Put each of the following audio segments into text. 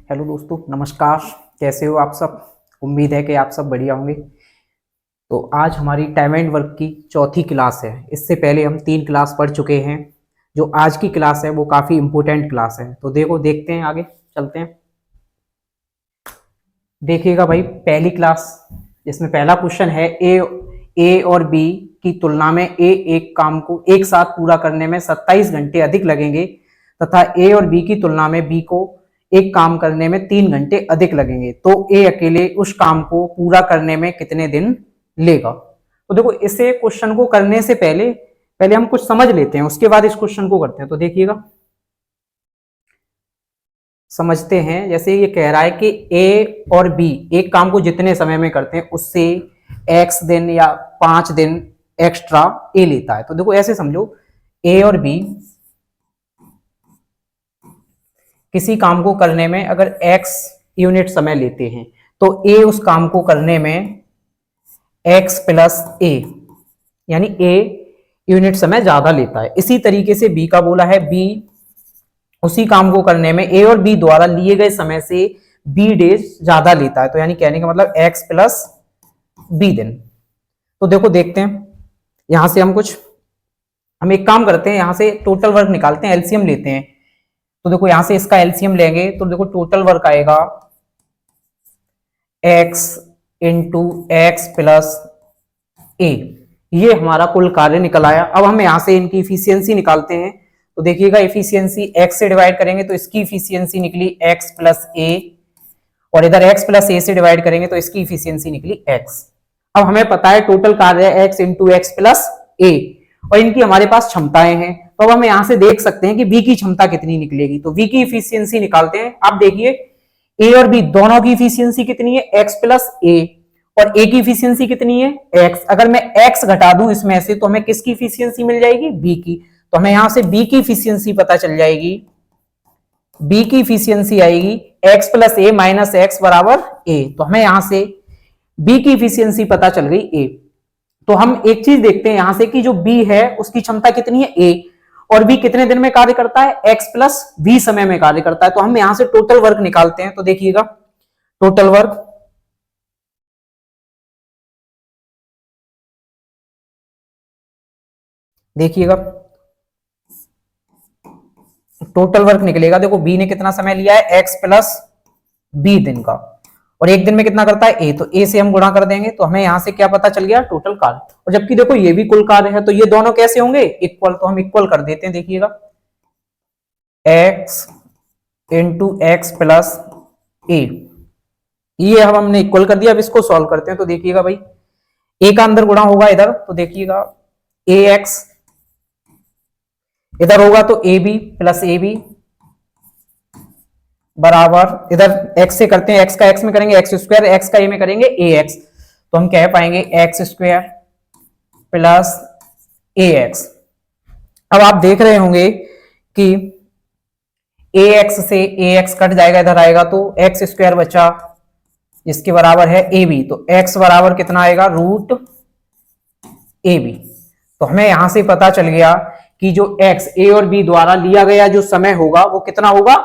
Hello दोस्तों, नमस्कार। कैसे हो आप सब? उम्मीद है कि आप सब बढ़िया होंगे। तो आज हमारी टाइम एंड वर्क की चौथी क्लास है। इससे पहले हम 3 क्लास पढ़ चुके हैं। जो आज की क्लास है वो काफ़ी इम्पोर्टेंट क्लास है। तो देखते हैं, आगे चलते हैं। देखिएगा भाई, पहली क्लास जिसमें पहला क्वेश्चन है, ए और बी की तुलना में ए एक काम को एक साथ पूरा करने में 27 घंटे अधिक लगेंगे तथा ए और बी की तुलना में बी को एक काम करने में 3 घंटे अधिक लगेंगे। तो ए अकेले उस काम को पूरा करने में कितने दिन लेगा? तो देखो, इसे क्वेश्चन को करने से पहले पहले हम कुछ समझ लेते हैं, उसके बाद इस क्वेश्चन को करते हैं। तो देखिएगा, समझते हैं। जैसे ये कह रहा है कि ए और बी एक काम को जितने समय में करते हैं उससे एक्स दिन या 5 दिन एक्स्ट्रा ए लेता है। तो देखो, ऐसे समझो, ए और बी किसी काम को करने में अगर एक्स यूनिट समय लेते हैं तो ए उस काम को करने में एक्स प्लस ए यानी ए यूनिट समय ज्यादा लेता है। इसी तरीके से बी का बोला है, बी उसी काम को करने में ए और बी द्वारा लिए गए समय से बी डेज ज्यादा लेता है। तो यानी कहने का मतलब एक्स प्लस बी दिन। तो देखो, देखते हैं यहां से हम एक काम करते हैं, यहां से टोटल वर्क निकालते हैं, एलसीएम लेते हैं। तो देखो, यहां से इसका एलसीएम लेंगे तो देखो टोटल वर्क आएगा x इंटू एक्स प्लस ए। ये हमारा कुल कार्य निकल आया। अब हम यहां से इनकी इफिशियंसी निकालते हैं। तो देखिएगा, इफिशियंसी x से डिवाइड करेंगे तो इसकी इफिशियंसी निकली x प्लस ए, और इधर x प्लस ए से डिवाइड करेंगे तो इसकी इफिशियंसी निकली x। अब हमें पता है टोटल कार्य है x इंटू एक्स प्लस ए, और इनकी हमारे पास क्षमताएं हैं। तो अब हम यहां से देख सकते हैं कि b की क्षमता कितनी निकलेगी। तो v की इफिशियंसी निकालते हैं। आप देखिए, a और b दोनों की इफिशियंसी कितनी है? x प्लस ए, और a की इफिशियंसी कितनी है? x। अगर मैं x घटा दूं इसमें से तो हमें किसकी इफिशियंसी मिल जाएगी? b की। तो हमें यहां से b की इफिशियंसी पता चल जाएगी। b की इफिशियंसी आएगी x प्लस ए माइनस एक्स बराबर a। तो हमें यहां से b की इफिशियंसी पता चल गई a। तो हम एक चीज देखते हैं यहां से कि जो b है उसकी क्षमता कितनी है? a। और b कितने दिन में कार्य करता है? x प्लस v समय में कार्य करता है। तो हम यहां से टोटल वर्क निकालते हैं। तो देखिएगा, टोटल वर्क देखिएगा, टोटल वर्क निकलेगा। देखो, बी ने कितना समय लिया है? x प्लस बी दिन का, और एक दिन में कितना करता है? ए। तो ए से हम गुणा कर देंगे तो हमें यहां से क्या पता चल गया? टोटल कार्य। और जबकि देखो, ये भी कुल कार्य है, तो ये दोनों कैसे होंगे? इक्वल। तो हम इक्वल कर देते हैं। देखिएगा, x इंटू एक्स प्लस ए, ये अब हमने इक्वल कर दिया। अब इसको सॉल्व करते हैं। तो देखिएगा भाई, ए का अंदर गुणा होगा इधर, तो देखिएगा ए एक्स इधर होगा तो A B plus A B बराबर, इधर x से करते हैं, x का x में करेंगे एक्स स्क्वायर, x का a में करेंगे ए एक्स। तो हम कह पाएंगे एक्स स्क्वायर प्लस ए एक्स। अब आप देख रहे होंगे कि ए एक्स से ए एक्स कट जाएगा, इधर आएगा तो एक्स स्क्वायर बचा, जिसके बराबर है ए बी। तो x बराबर कितना आएगा? Root A B. तो हमें यहां से पता चल गया कि जो x a और b द्वारा लिया गया जो समय होगा वो कितना होगा?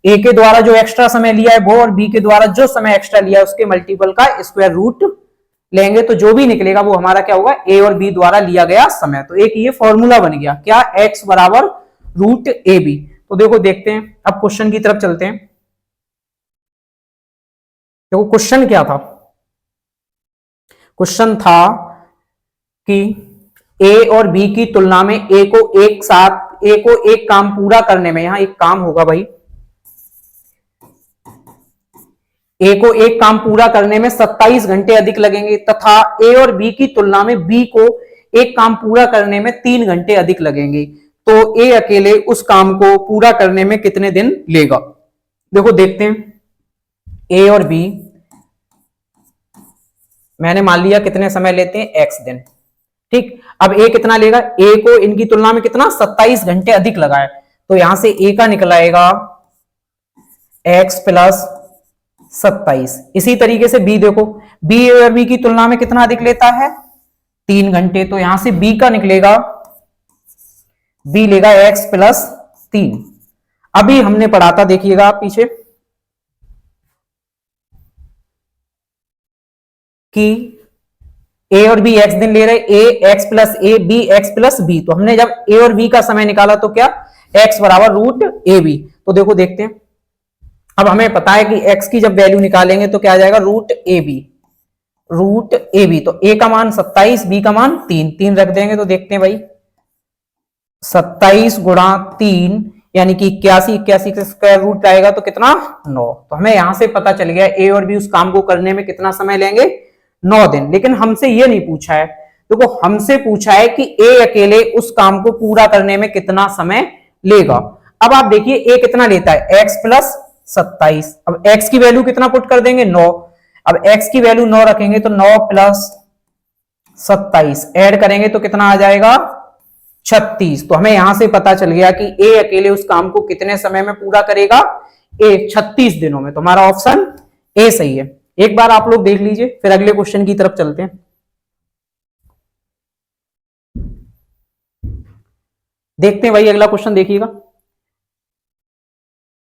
a के द्वारा जो एक्स्ट्रा समय लिया है वो, और b के द्वारा जो समय एक्स्ट्रा लिया है उसके मल्टीपल का स्क्वायर रूट लेंगे तो जो भी निकलेगा वो हमारा क्या होगा? a और b द्वारा लिया गया समय। तो एक ये फॉर्मूला बन गया क्या? x बराबर रूट ए बी। तो देखो, देखते हैं, अब क्वेश्चन की तरफ चलते हैं। देखो, क्वेश्चन क्या था? क्वेश्चन था कि ए और बी की तुलना में ए को एक काम पूरा करने में, यहां एक काम होगा भाई, ए को एक काम पूरा करने में 27 घंटे अधिक लगेंगे तथा ए और बी की तुलना में बी को एक काम पूरा करने में 3 घंटे अधिक लगेंगे। तो ए अकेले उस काम को पूरा करने में कितने दिन लेगा? देखो, देखते हैं। ए और बी मैंने मान लिया कितने समय लेते हैं? x दिन। ठीक, अब ए कितना लेगा? ए को इनकी तुलना में कितना? 27 घंटे अधिक लगा है। तो यहां से ए का निकल आएगा x प्लस 27। इसी तरीके से बी देखो, बी और बी की तुलना में कितना अधिक लेता है? 3 घंटे। तो यहां से बी का निकलेगा, बी लेगा x प्लस 3। अभी हमने पढ़ा था, देखिएगा पीछे, कि ए और बी एक्स दिन ले रहे, ए x plus A, B x plus B. तो हमने जब ए और बी का समय निकाला तो क्या, एक्स बराबर रूट ए बी। तो देखो देखते हैं, अब हमें पता है कि एक्स की जब वैल्यू निकालेंगे तो क्या आ जाएगा, root A B, root A B. तो ए का मान 27, बी का मान 3, 3 रख देंगे तो देखते हैं भाई 27 गुणा 3 यानी कि 81, 81 का स्क्वायर रूट आएगा तो कितना, 9। तो हमें यहां से पता चल गया ए और बी उस काम को करने में कितना समय लेंगे, 9 दिन। लेकिन हमसे ये नहीं पूछा है, देखो हमसे पूछा है कि ए अकेले उस काम को पूरा करने में कितना समय लेगा। अब आप देखिए ए कितना लेता है, x प्लस 27। अब x की वैल्यू कितना पुट कर देंगे, 9। अब x की वैल्यू 9 रखेंगे तो 9 प्लस 27 ऐड करेंगे तो कितना आ जाएगा, 36। तो हमें यहां से पता चल गया कि ए अकेले उस काम को कितने समय में पूरा करेगा, ए 36 दिनों में। तो हमारा ऑप्शन ए सही है। एक बार आप लोग देख लीजिए, फिर अगले क्वेश्चन की तरफ चलते हैं। देखते हैं भाई अगला क्वेश्चन, देखिएगा।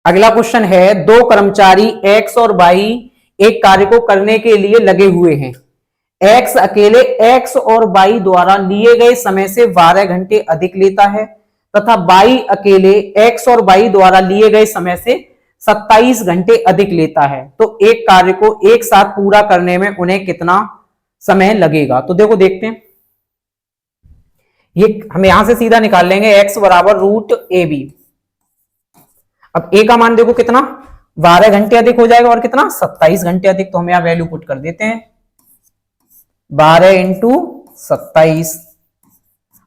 अगला क्वेश्चन है, दो कर्मचारी एक्स और वाई एक कार्य को करने के लिए लगे हुए हैं। एक्स अकेले एक्स और वाई द्वारा लिए गए समय से 12 घंटे अधिक लेता है तथा वाई अकेले एक्स और वाई द्वारा लिए गए समय से 27 घंटे अधिक लेता है। तो एक कार्य को एक साथ पूरा करने में उन्हें कितना समय लगेगा। तो देखो देखते हैं, ये हम यहां से सीधा निकाल लेंगे, एक्स बराबर रूट ए बी। अब ए का मान देखो कितना, 12 घंटे अधिक हो जाएगा और कितना, 27 घंटे अधिक। तो हम यहां वैल्यू पुट कर देते हैं, 12 इंटू 27।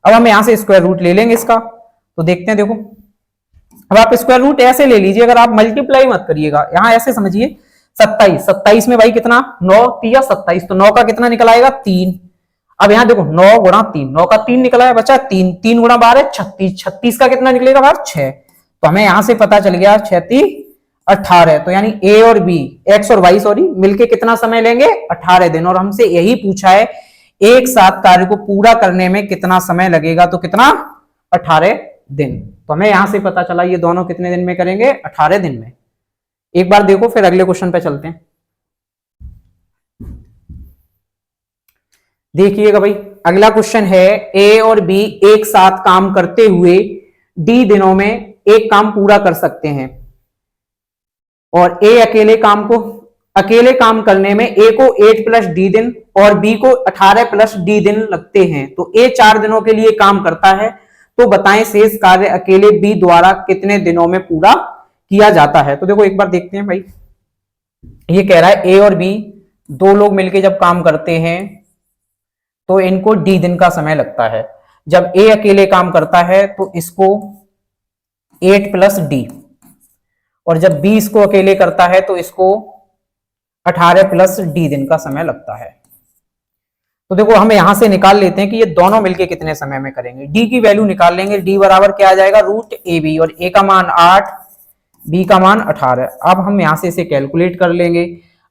अब हम यहां से स्क्वायर रूट ले लेंगे इसका। तो देखते हैं, देखो अब आप स्क्वायर रूट ऐसे ले लीजिए, अगर आप मल्टीप्लाई मत करिएगा, यहां ऐसे समझिए 27, 27 में भाई कितना, 9 तिया 27, तो 9 का कितना निकल आएगा, 3। अब यहां देखो 9 गुणा 3, 9 का 3 निकला है, बचा 3, 3 गुणा 12 36, 36 का कितना निकलेगा बाहर, 6। तो हमें यहां से पता चल गया 36 18। तो यानी ए और बी, एक्स और वाई सॉरी, मिलके कितना समय लेंगे, 18 दिन। और हमसे यही पूछा है एक साथ कार्य को पूरा करने में कितना समय लगेगा, तो कितना, 18 दिन। तो हमें यहां से पता चला ये दोनों कितने दिन में करेंगे, 18 दिन में। एक बार देखो, फिर अगले क्वेश्चन पे चलते हैं। देखिएगा भाई, अगला क्वेश्चन है, ए और बी एक साथ काम करते हुए डी दिनों में एक काम पूरा कर सकते हैं और ए अकेले काम करने में ए को 8 प्लस डी दिन और बी को 18 प्लस डी दिन लगते हैं। तो ए 4 दिनों के लिए काम करता है, तो बताएं शेष कार्य अकेले बी द्वारा कितने दिनों में पूरा किया जाता है। तो देखो एक बार देखते हैं भाई, ये कह रहा है ए और बी दो लोग मिलकर जब काम करते हैं तो इनको डी दिन का समय लगता है। जब ए अकेले काम करता है तो इसको 8 प्लस डी, और जब बी इसको अकेले करता है तो इसको 18 प्लस डी दिन का समय लगता है। तो देखो हम यहां से निकाल लेते हैं कि ये दोनों मिलके कितने समय में करेंगे। डी की वैल्यू निकाल लेंगे, डी बराबर क्या आ जाएगा, रूट ए बी, और ए का मान 8, बी का मान 18। अब हम यहां से इसे कैलकुलेट कर लेंगे।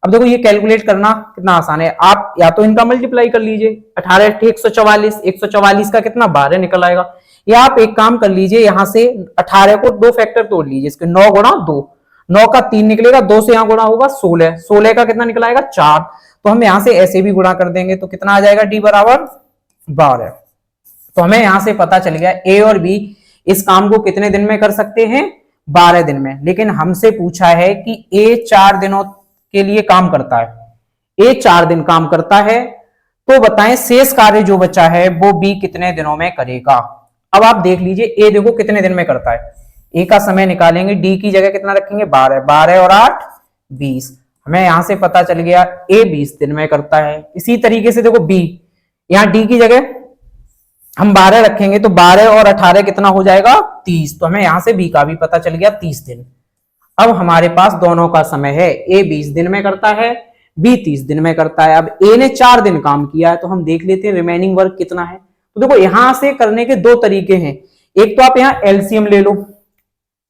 अब देखो ये कैलकुलेट करना कितना आसान है, आप या तो इनका मल्टीप्लाई कर लीजिए, 18 144, 144 का कितना 12 निकल आएगा। या आप एक काम कर लीजिए, यहां से 18 को 2 फैक्टर तोड़ लीजिए, इसके 9 गुणा 2, 9 का 3 निकलेगा, 2 से यहां गुणा होगा 16, 16 का कितना निकल आएगा 4। तो हम यहां से ऐसे भी गुणा कर देंगे तो कितना आ जाएगा, डी बराबर 12। तो हमें यहां से पता चल गया ए और बी इस काम को कितने दिन में कर सकते हैं, 12 दिन में। लेकिन हमसे पूछा है कि ए 4 दिनों के लिए काम करता है, ए 4 दिन काम करता है, तो बताएं शेष कार्य जो बचा है वो बी कितने दिनों में करेगा। अब आप देख लीजिए ए देखो कितने दिन में करता है, ए का समय निकालेंगे, डी की जगह कितना रखेंगे 12, 12 और 8 20। हमें यहां से पता चल गया ए 20 दिन में करता है। इसी तरीके से देखो बी, यहां डी की जगह हम 12 रखेंगे तो 12 और 18 कितना हो जाएगा 30। तो हमें यहां से बी का भी पता चल गया 30 दिन। अब हमारे पास दोनों का समय है, ए 20 दिन में करता है, बी 30 दिन में करता है। अब ए ने 4 दिन काम किया है तो हम देख लेते हैं रिमेनिंग वर्क कितना है। तो देखो यहां से करने के 2 तरीके हैं, एक तो आप यहां एलसीएम ले लो,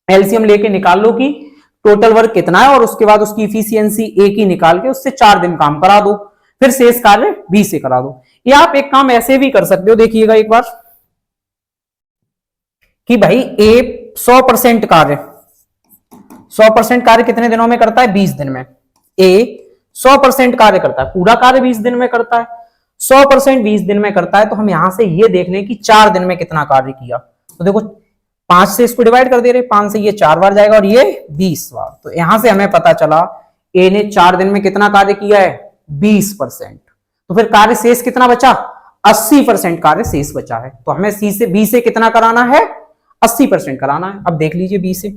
एलसीएम लेके निकाल लो कि टोटल वर्क कितना है और उसके बाद उसकी इफिशियंसी ए की निकाल के उससे 4 दिन काम करा दो, फिर शेष कार्य बी से करा दो। या आप एक काम ऐसे भी कर सकते हो, देखिएगा एक बार कि भाई ए 100% कार्य कितने दिनों में करता है, 20 दिन में। ए 100% कार्य करता है, पूरा कार्य 20 दिन में करता है, 100% 20 दिन में करता है। तो हम यहां से ये देख लें कि 4 दिन में कितना कार्य किया। तो देखो 5 से इसको डिवाइड कर दे रहे, 5 से ये 4 बार जाएगा और ये 20 बार। तो यहां से हमें पता चला ए ने 4 दिन में कितना कार्य किया है, 20%। तो फिर कार्य शेष कितना बचा, 80% कार्य शेष बचा है। तो हमें सी से बी से कितना कराना है, 80% कराना है। अब देख लीजिए बी से,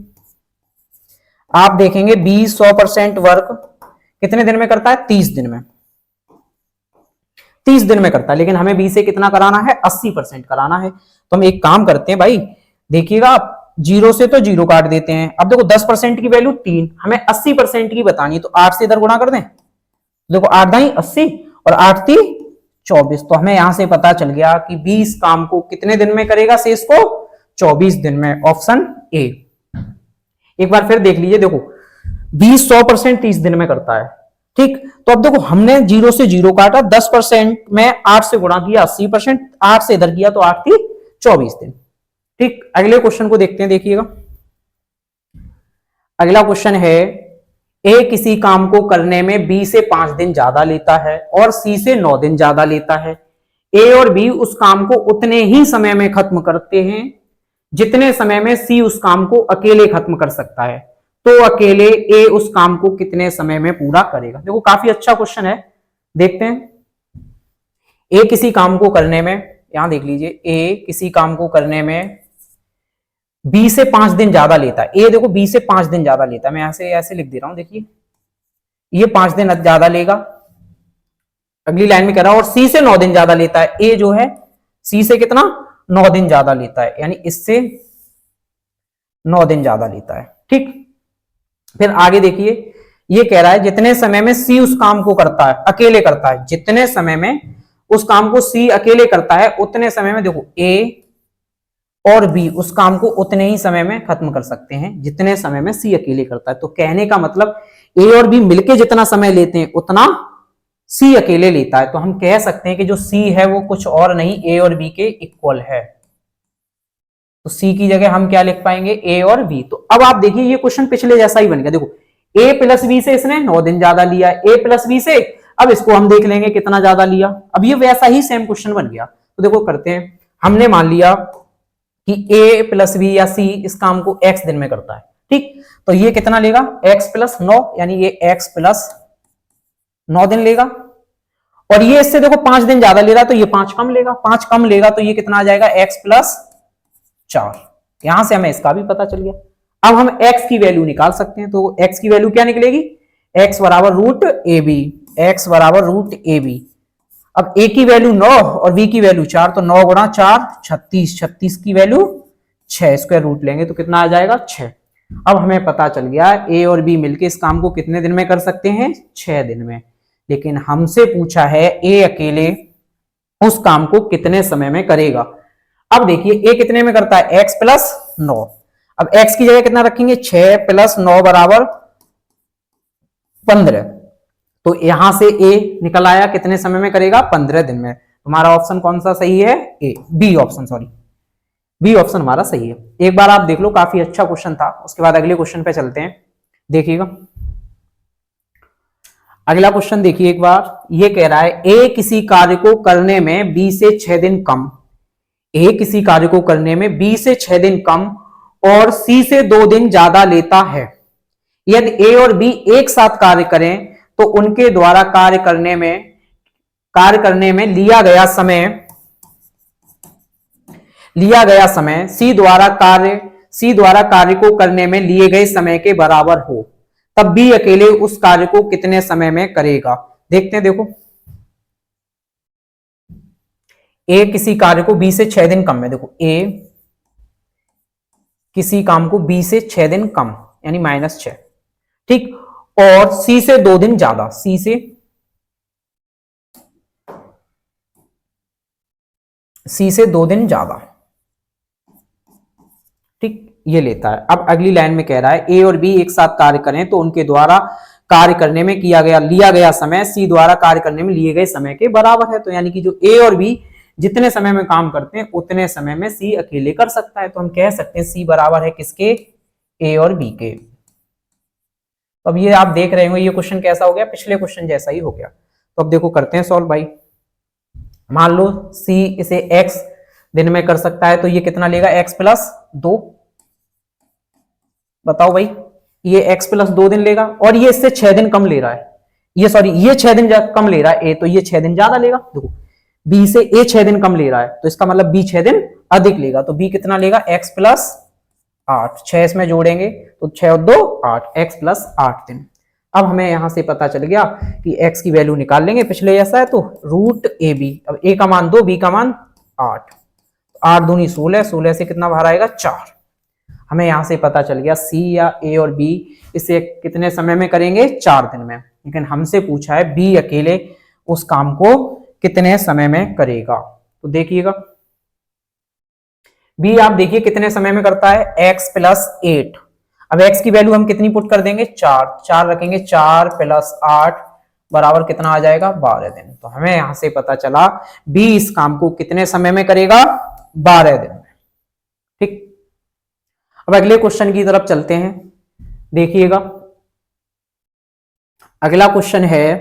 आप देखेंगे बी 100% वर्क कितने दिन में करता है, 30 दिन में, 30 दिन में करता है। लेकिन हमें बी से कितना कराना है, 80% कराना है। तो हम एक काम करते हैं भाई, देखिएगा आप 0 से तो 0 काट देते हैं। अब देखो 10% की वैल्यू 3, हमें 80% की बतानी, तो 8 से इधर गुणा कर दें। देखो 8 दाई 80 और 8 ती 24। तो हमें यहां से पता चल गया कि 20 काम को कितने दिन में करेगा, शेष को 24 दिन में, ऑप्शन ए। एक बार फिर देख लीजिए, देखो 20 100% 30 दिन में करता है, ठीक। तो अब देखो हमने 0 से 0 काटा, 10% में 8 से गुणा किया 80%, 8 से इधर किया तो 8 थी 24 दिन, ठीक। अगले क्वेश्चन को देखते हैं, देखिएगा अगला क्वेश्चन है, ए किसी काम को करने में बी से 5 दिन ज्यादा लेता है और सी से 9 दिन ज्यादा लेता है। ए और बी उस काम को उतने ही समय में खत्म करते हैं जितने समय में सी उस काम को अकेले खत्म कर सकता है। तो अकेले ए उस काम को कितने समय में पूरा करेगा। देखो काफी अच्छा क्वेश्चन है, देखते हैं। ए किसी काम को करने में, यहां देख लीजिए, ए किसी काम को करने में बी से 5 दिन ज्यादा लेता है। ए देखो बी से 5 दिन ज्यादा लेता है, मैं ऐसे लिख दे रहा हूं, देखिए ये 5 दिन ज्यादा लेगा। अगली लाइन में कह रहा है और सी से 9 दिन ज्यादा लेता है। ए जो है सी से कितना, 9 दिन ज्यादा लेता है, यानी इससे 9 दिन ज्यादा लेता है, ठीक। फिर आगे देखिए, ये कह रहा है जितने समय में सी उस काम को करता है, अकेले करता है, जितने समय में उस काम को सी अकेले करता है उतने समय में देखो ए और बी उस काम को उतने ही समय में खत्म कर सकते हैं जितने समय में सी अकेले करता है। तो कहने का मतलब ए और बी मिलके जितना समय लेते हैं उतना सी अकेले लेता है। तो हम कह सकते हैं कि जो सी है वो कुछ और नहीं, ए और बी के इक्वल है। तो सी की जगह हम क्या लिख पाएंगे, ए और बी। तो अब आप देखिए ये क्वेश्चन पिछले जैसा ही बन गया। देखो ए प्लस बी से इसने 9 दिन ज्यादा लिया, ए प्लस बी से, अब इसको हम देख लेंगे कितना ज्यादा लिया। अब ये वैसा ही सेम क्वेश्चन बन गया। तो देखो करते हैं, हमने मान लिया कि ए प्लस बी या सी इस काम को x दिन में करता है, ठीक। तो ये कितना लेगा, x प्लस 9, यानी ये x प्लस 9 दिन लेगा। और ये इससे देखो 5 दिन ज्यादा ले रहा है तो ये 5 कम लेगा, 5 कम लेगा तो ये कितना आ जाएगा, x प्लस 4। यहां से हमें इसका भी पता चल गया। अब हम x की वैल्यू निकाल सकते हैं। तो x की वैल्यू क्या निकलेगी, x बराबर रूट ए बी, x बराबर रूट ए बी। अब a की वैल्यू 9 और b की वैल्यू 4, तो 9 गुणा 4 36, 36 की वैल्यू 6, स्क्वायर रूट लेंगे तो कितना आ जाएगा, 6। अब हमें पता चल गया a और b मिलके इस काम को कितने दिन में कर सकते हैं, 6 दिन में। लेकिन हमसे पूछा है a अकेले उस काम को कितने समय में करेगा। अब देखिए a कितने में करता है, x प्लस 9। अब x की जगह कितना रखेंगे, 6 प्लस 9 बराबर 15। तो यहां से a निकल आया, कितने समय में करेगा, 15 दिन में। हमारा ऑप्शन कौन सा सही है, A, B option, sorry B option हमारा सही है। एक बार आप देख लो, काफी अच्छा क्वेश्चन था। उसके बाद अगले क्वेश्चन पे चलते हैं, देखिएगा अगला क्वेश्चन देखिए एक बार। ये कह रहा है ए किसी कार्य को करने में बी से 6 दिन कम, ए किसी कार्य को करने में बी से 6 दिन कम और सी से 2 दिन ज्यादा लेता है। यदि ए और बी एक साथ कार्य करें तो उनके द्वारा कार्य करने में लिया गया समय सी द्वारा कार्य को करने में लिए गए समय के बराबर हो, तब बी अकेले उस कार्य को कितने समय में करेगा। देखते हैं, देखो ए किसी कार्य को बी से 6 दिन कम है। देखो ए किसी काम को बी से 6 दिन कम यानी -6, ठीक। और सी से 2 दिन ज्यादा, सी से 2 दिन ज्यादा, ठीक, ये लेता है। अब अगली लाइन में कह रहा है ए और बी एक साथ कार्य करें तो उनके द्वारा कार्य करने में लिया गया समय सी द्वारा कार्य करने में लिए गए समय के बराबर है। तो यानी कि जो ए और बी जितने समय में काम करते हैं उतने समय में सी अकेले कर सकता है। तो हम कह सकते हैं सी बराबर है किसके, ए और बी के। तो अब ये आप देख रहे हो ये क्वेश्चन कैसा हो गया, पिछले क्वेश्चन जैसा ही हो गया। तो अब देखो करते हैं सॉल्व भाई। मान लो सी इसे x दिन में कर सकता है, तो ये कितना लेगा, x+2। बताओ भाई, ये x+2 दिन लेगा, और ये इससे 6 दिन कम ले रहा है, ये सॉरी ये 6 दिन कम ले रहा है a, तो ये 6 दिन ज्यादा लेगा। देखो b से a 6 दिन कम ले रहा है, तो इसका मतलब b 6 दिन अधिक लेगा, तो b कितना लेगा, x+8। 6 इसमें जोड़ेंगे तो 6 और 2 8, x+8 दिन। अब हमें यहां से पता चल गया कि x की वैल्यू निकाल लेंगे, पिछले जैसा है, तो √ab। अब a का मान 2, b का मान 8, 8 दूनी 16, 16 से कितना बाहर आएगा, 4। हमें यहां से पता चल गया c या a और b इसे कितने समय में करेंगे, 4 दिन में। लेकिन हमसे पूछा है b अकेले उस काम को कितने समय में करेगा। तो देखिएगा b आप देखिए कितने समय में करता है, x+8। अब x की वैल्यू हम कितनी पुट कर देंगे, 4, 4 रखेंगे, 4+8 बराबर कितना आ जाएगा, 12 दिन। तो हमें यहां से पता चला b इस काम को कितने समय में करेगा, 12 दिन में। ठीक, अब अगले क्वेश्चन की तरफ चलते हैं। देखिएगा अगला क्वेश्चन है,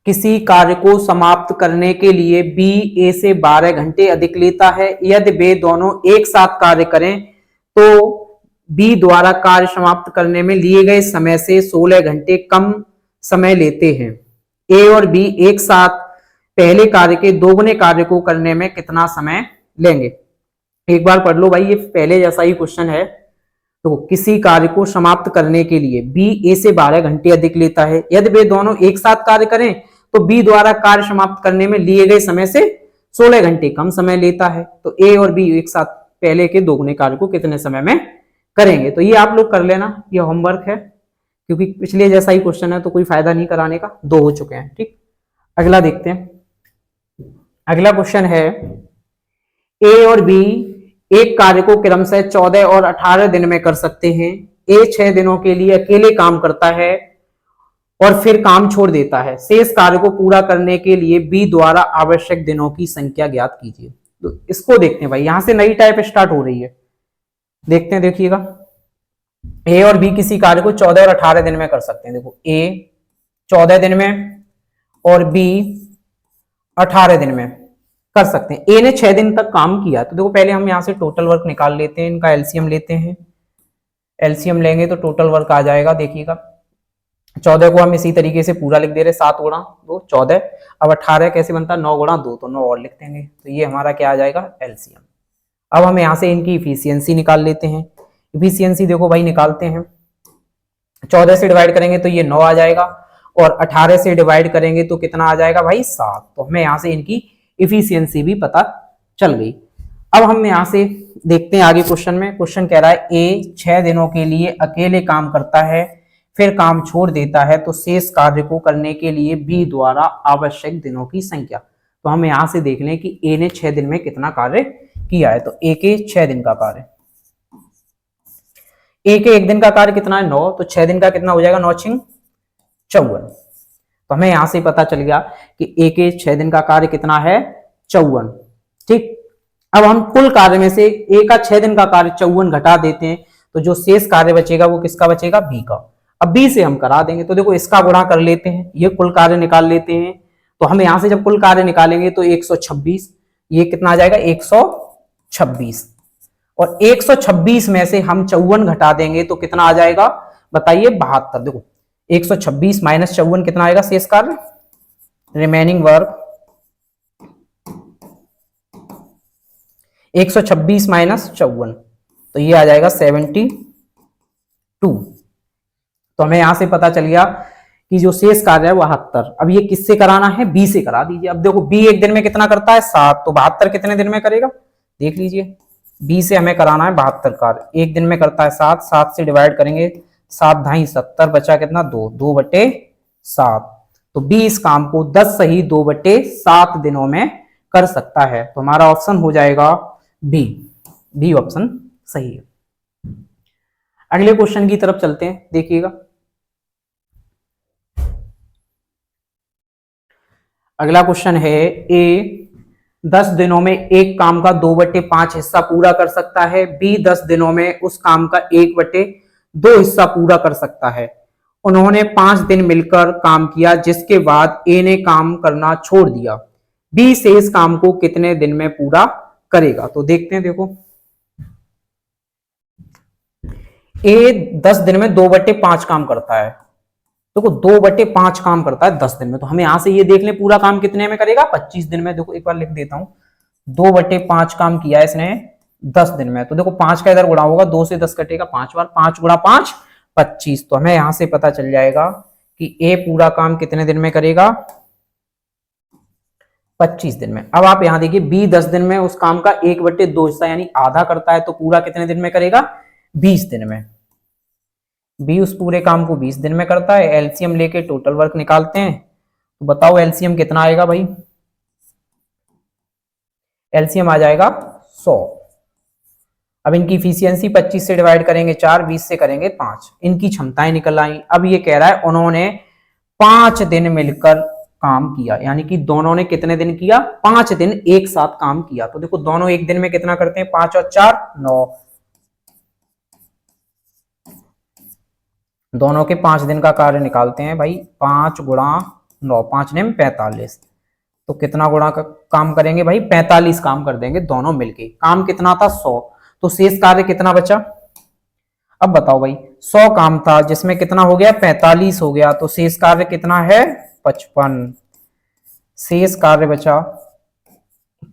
किसी कार्य को समाप्त करने के लिए b a से 12 घंटे अधिक लेता है। यदि वे दोनों एक साथ कार्य करें तो b द्वारा कार्य समाप्त करने में लिए गए समय से 16 घंटे कम समय लेते हैं। a और b एक साथ पहले कार्य के दोगुने कार्य को करने में कितना समय लेंगे। एक बार पढ़ लो भाई, ये पहले जैसा ही क्वेश्चन है। तो किसी कार्य को समाप्त करने के लिए b a से 12 घंटे अधिक लेता है। यदि वे दोनों एक साथ कार्य करें तो b द्वारा कार्य समाप्त करने में लिए गए समय से 16 घंटे कम समय लेता है। तो a और b एक साथ पहले के दोगुने कार्य को कितने समय में करेंगे। तो ये आप लोग कर लेना, ये होमवर्क है, क्योंकि पिछले जैसा ही क्वेश्चन है तो कोई फायदा नहीं कराने का, 2 हो चुके हैं। ठीक, अगला देखते हैं। अगला क्वेश्चन है, a और b एक कार्य को क्रमशः 14 और 18 दिन में कर सकते हैं। a 6 दिनों के लिए अकेले काम करता है और फिर काम छोड़ देता है। शेष कार्य को पूरा करने के लिए b द्वारा आवश्यक दिनों की संख्या ज्ञात कीजिए। तो इसको देखते हैं भाई, यहां से नई टाइप स्टार्ट हो रही है। देखते हैं, देखिएगा a और b किसी कार्य को 14 और 18 दिन में कर सकते हैं। देखो a 14 दिन में और b 18 दिन में कर सकते हैं। ए ने 6 दिन तक काम किया, तो देखो पहले हम यहां से टोटल वर्क निकाल लेते हैं, इनका एलसीएम लेते हैं। एलसीएम लेंगे तो टोटल वर्क आ जाएगा। देखिएगा 14 को हम इसी तरीके से पूरा लिख दे रहे, 7 गुणा 2 14। अब 18 कैसे बनता है, 9 गुणा 2, तो 9 और लिख देंगे। तो ये हमारा क्या आ जाएगा, एलसीएम। अब हम यहाँ से इनकी इफिशियंसी निकाल लेते हैं। इफिशियंसी देखो भाई निकालते हैं, 14 से डिवाइड करेंगे तो ये 9 आ जाएगा, और 18 से डिवाइड करेंगे तो कितना आ जाएगा भाई, 7। तो हमें यहाँ से इनकी इफिशियंसी भी पता चल गई। अब हम यहां से देखते हैं आगे क्वेश्चन में। क्वेश्चन कह रहा है ए 6 दिनों के लिए अकेले काम करता है फिर काम छोड़ देता है, तो शेष कार्य को करने के लिए बी द्वारा आवश्यक दिनों की संख्या। तो हम यहां से देख लें कि ए ने 6 दिन में कितना कार्य किया है। तो ए के 6 दिन का कार्य, ए के 1 दिन का कार्य कितना है, 9, तो 6 दिन का कितना हो जाएगा, 9 6 54। तो हमें यहां से पता चल गया कि ए के 6 दिन का कार्य कितना है, 54। ठीक, अब हम कुल कार्य में से ए का 6 दिन का कार्य 54 घटा देते हैं, तो जो शेष कार्य बचेगा वो किसका बचेगा, बी का। अब बी से हम करा देंगे, तो देखो इसका गुणा कर लेते हैं, ये कुल कार्य निकाल लेते हैं। तो हम यहां से जब कुल कार्य निकालेंगे तो 126, ये कितना आ जाएगा, 126, और 126 में से हम 54 घटा देंगे तो कितना आ जाएगा, बताइए, 72। देखो 126 माइनस 54 कितना आएगा, शेष कार्य, रिमेनिंग वर्क 126 माइनस 54, तो ये आ जाएगा 72। तो हमें यहां से पता चल गया कि जो शेष कार्य है वो 72। अब ये किससे कराना है, बी से करा दीजिए। अब देखो बी 1 दिन में कितना करता है, 7, तो 72 कितने दिन में करेगा, देख लीजिए। बी से हमें कराना है 72 कार्य, 1 दिन में करता है 7, 7 से डिवाइड करेंगे, 7 ढाई 70, बचा कितना, 2, 2/7। तो बी इस काम को 10 सही 2/7 दिनों में कर सकता है। तो हमारा ऑप्शन हो जाएगा बी, बी ऑप्शन सही है। अगले क्वेश्चन की तरफ चलते हैं, देखिएगा। अगला क्वेश्चन है, ए 10 दिनों में एक काम का 2/5 हिस्सा पूरा कर सकता है, बी 10 दिनों में उस काम का 1/2 दो हिस्सा पूरा कर सकता है। उन्होंने 5 दिन मिलकर काम किया, जिसके बाद ए ने काम करना छोड़ दिया। बी शेष काम को कितने दिन में पूरा करेगा? तो देखते हैं, देखो ए 10 दिन में 2/5 काम करता है। देखो 2/5 काम करता है 10 दिन में, तो हमें यहां से ये देख लें पूरा काम कितने में करेगा, 25 दिन में। देखो एक बार लिख देता हूं, 2/5 काम किया है इसने 10 दिन में, तो देखो 5 का इधर गुणा होगा, 2 से 10 कटेगा 5 बार, 5 गुणा 5 25। तो हमें यहां से पता चल जाएगा कि ए पूरा काम कितने दिन में करेगा, 25 दिन में। अब आप यहां देखिए बी 10 दिन में उस काम का 1/2 हिस्सा यानी आधा करता है, तो पूरा कितने दिन में करेगा, 20 दिन में। बी उस पूरे काम को 20 दिन में करता है। एलसीएम लेके टोटल वर्क निकालते हैं, तो बताओ एलसीएम कितना आएगा भाई? एलसीएम आ जाएगा 100। अब इनकी इफिशियंसी 25 से डिवाइड करेंगे 4, 20 से करेंगे 5, इनकी क्षमताएं निकल आई। अब ये कह रहा है उन्होंने 5 दिन मिलकर काम किया, यानी कि दोनों ने कितने दिन किया, 5 दिन एक साथ काम किया। तो देखो दोनों एक दिन में कितना करते हैं, 5 और 4 9, दोनों के 5 दिन का कार्य निकालते हैं भाई, 5 गुणा 9, 5 ने 45, तो कितना गुणा का काम करेंगे भाई, 45 काम कर देंगे दोनों मिलके। काम कितना था 100, तो शेष कार्य कितना बचा? अब बताओ भाई 100 काम था जिसमें कितना हो गया, 45 हो गया, तो शेष कार्य कितना है 55। शेष कार्य बचा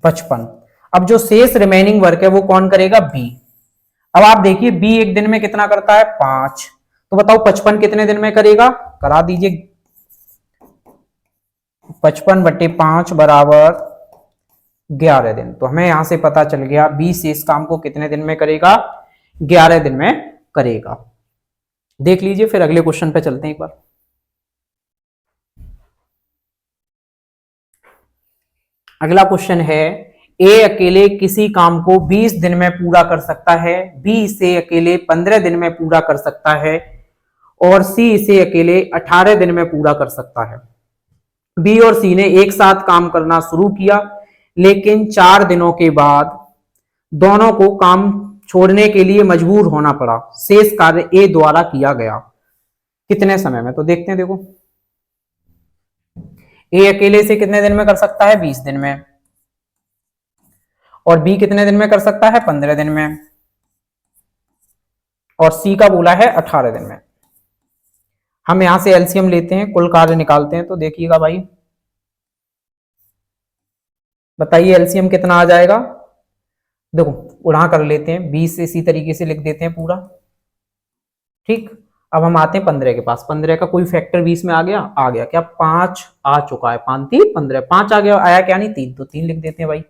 55। अब जो शेष रिमेनिंग वर्क है वो कौन करेगा, बी। अब आप देखिए बी एक दिन में कितना करता है, 5, तो बताओ 55 कितने दिन में करेगा, करा दीजिए। 55/5 बराबर 11 दिन। तो हमें यहां से पता चल गया बी शेष काम को कितने दिन में करेगा, 11 दिन में करेगा। देख लीजिए, फिर अगले क्वेश्चन पे चलते हैं एक बार। अगला क्वेश्चन है, ए अकेले किसी काम को 20 दिन में पूरा कर सकता है, बी इसे अकेले 15 दिन में पूरा कर सकता है, और सी इसे अकेले 18 दिन में पूरा कर सकता है। बी और सी ने एक साथ काम करना शुरू किया, लेकिन 4 दिनों के बाद दोनों को काम छोड़ने के लिए मजबूर होना पड़ा। शेष कार्य ए द्वारा किया गया कितने समय में? तो देखते हैं, देखो ए अकेले से कितने दिन में कर सकता है, 20 दिन में, और बी कितने दिन में कर सकता है, 15 दिन में, और सी का बोला है 18 दिन में। हम यहां से एलसीएम लेते हैं, कुल कार्य निकालते हैं, तो देखिएगा भाई, बताइए एलसीएम कितना आ जाएगा। देखो उड़ा कर लेते हैं, 20 से इसी तरीके से लिख देते हैं पूरा, ठीक। अब हम आते हैं 15 के पास, 15 का कोई फैक्टर 20 में आ गया, आ गया क्या, 5 आ चुका है, 5 3 15, 5 आ गया, आया क्या नहीं 3, तो 3 लिख देते हैं भाई।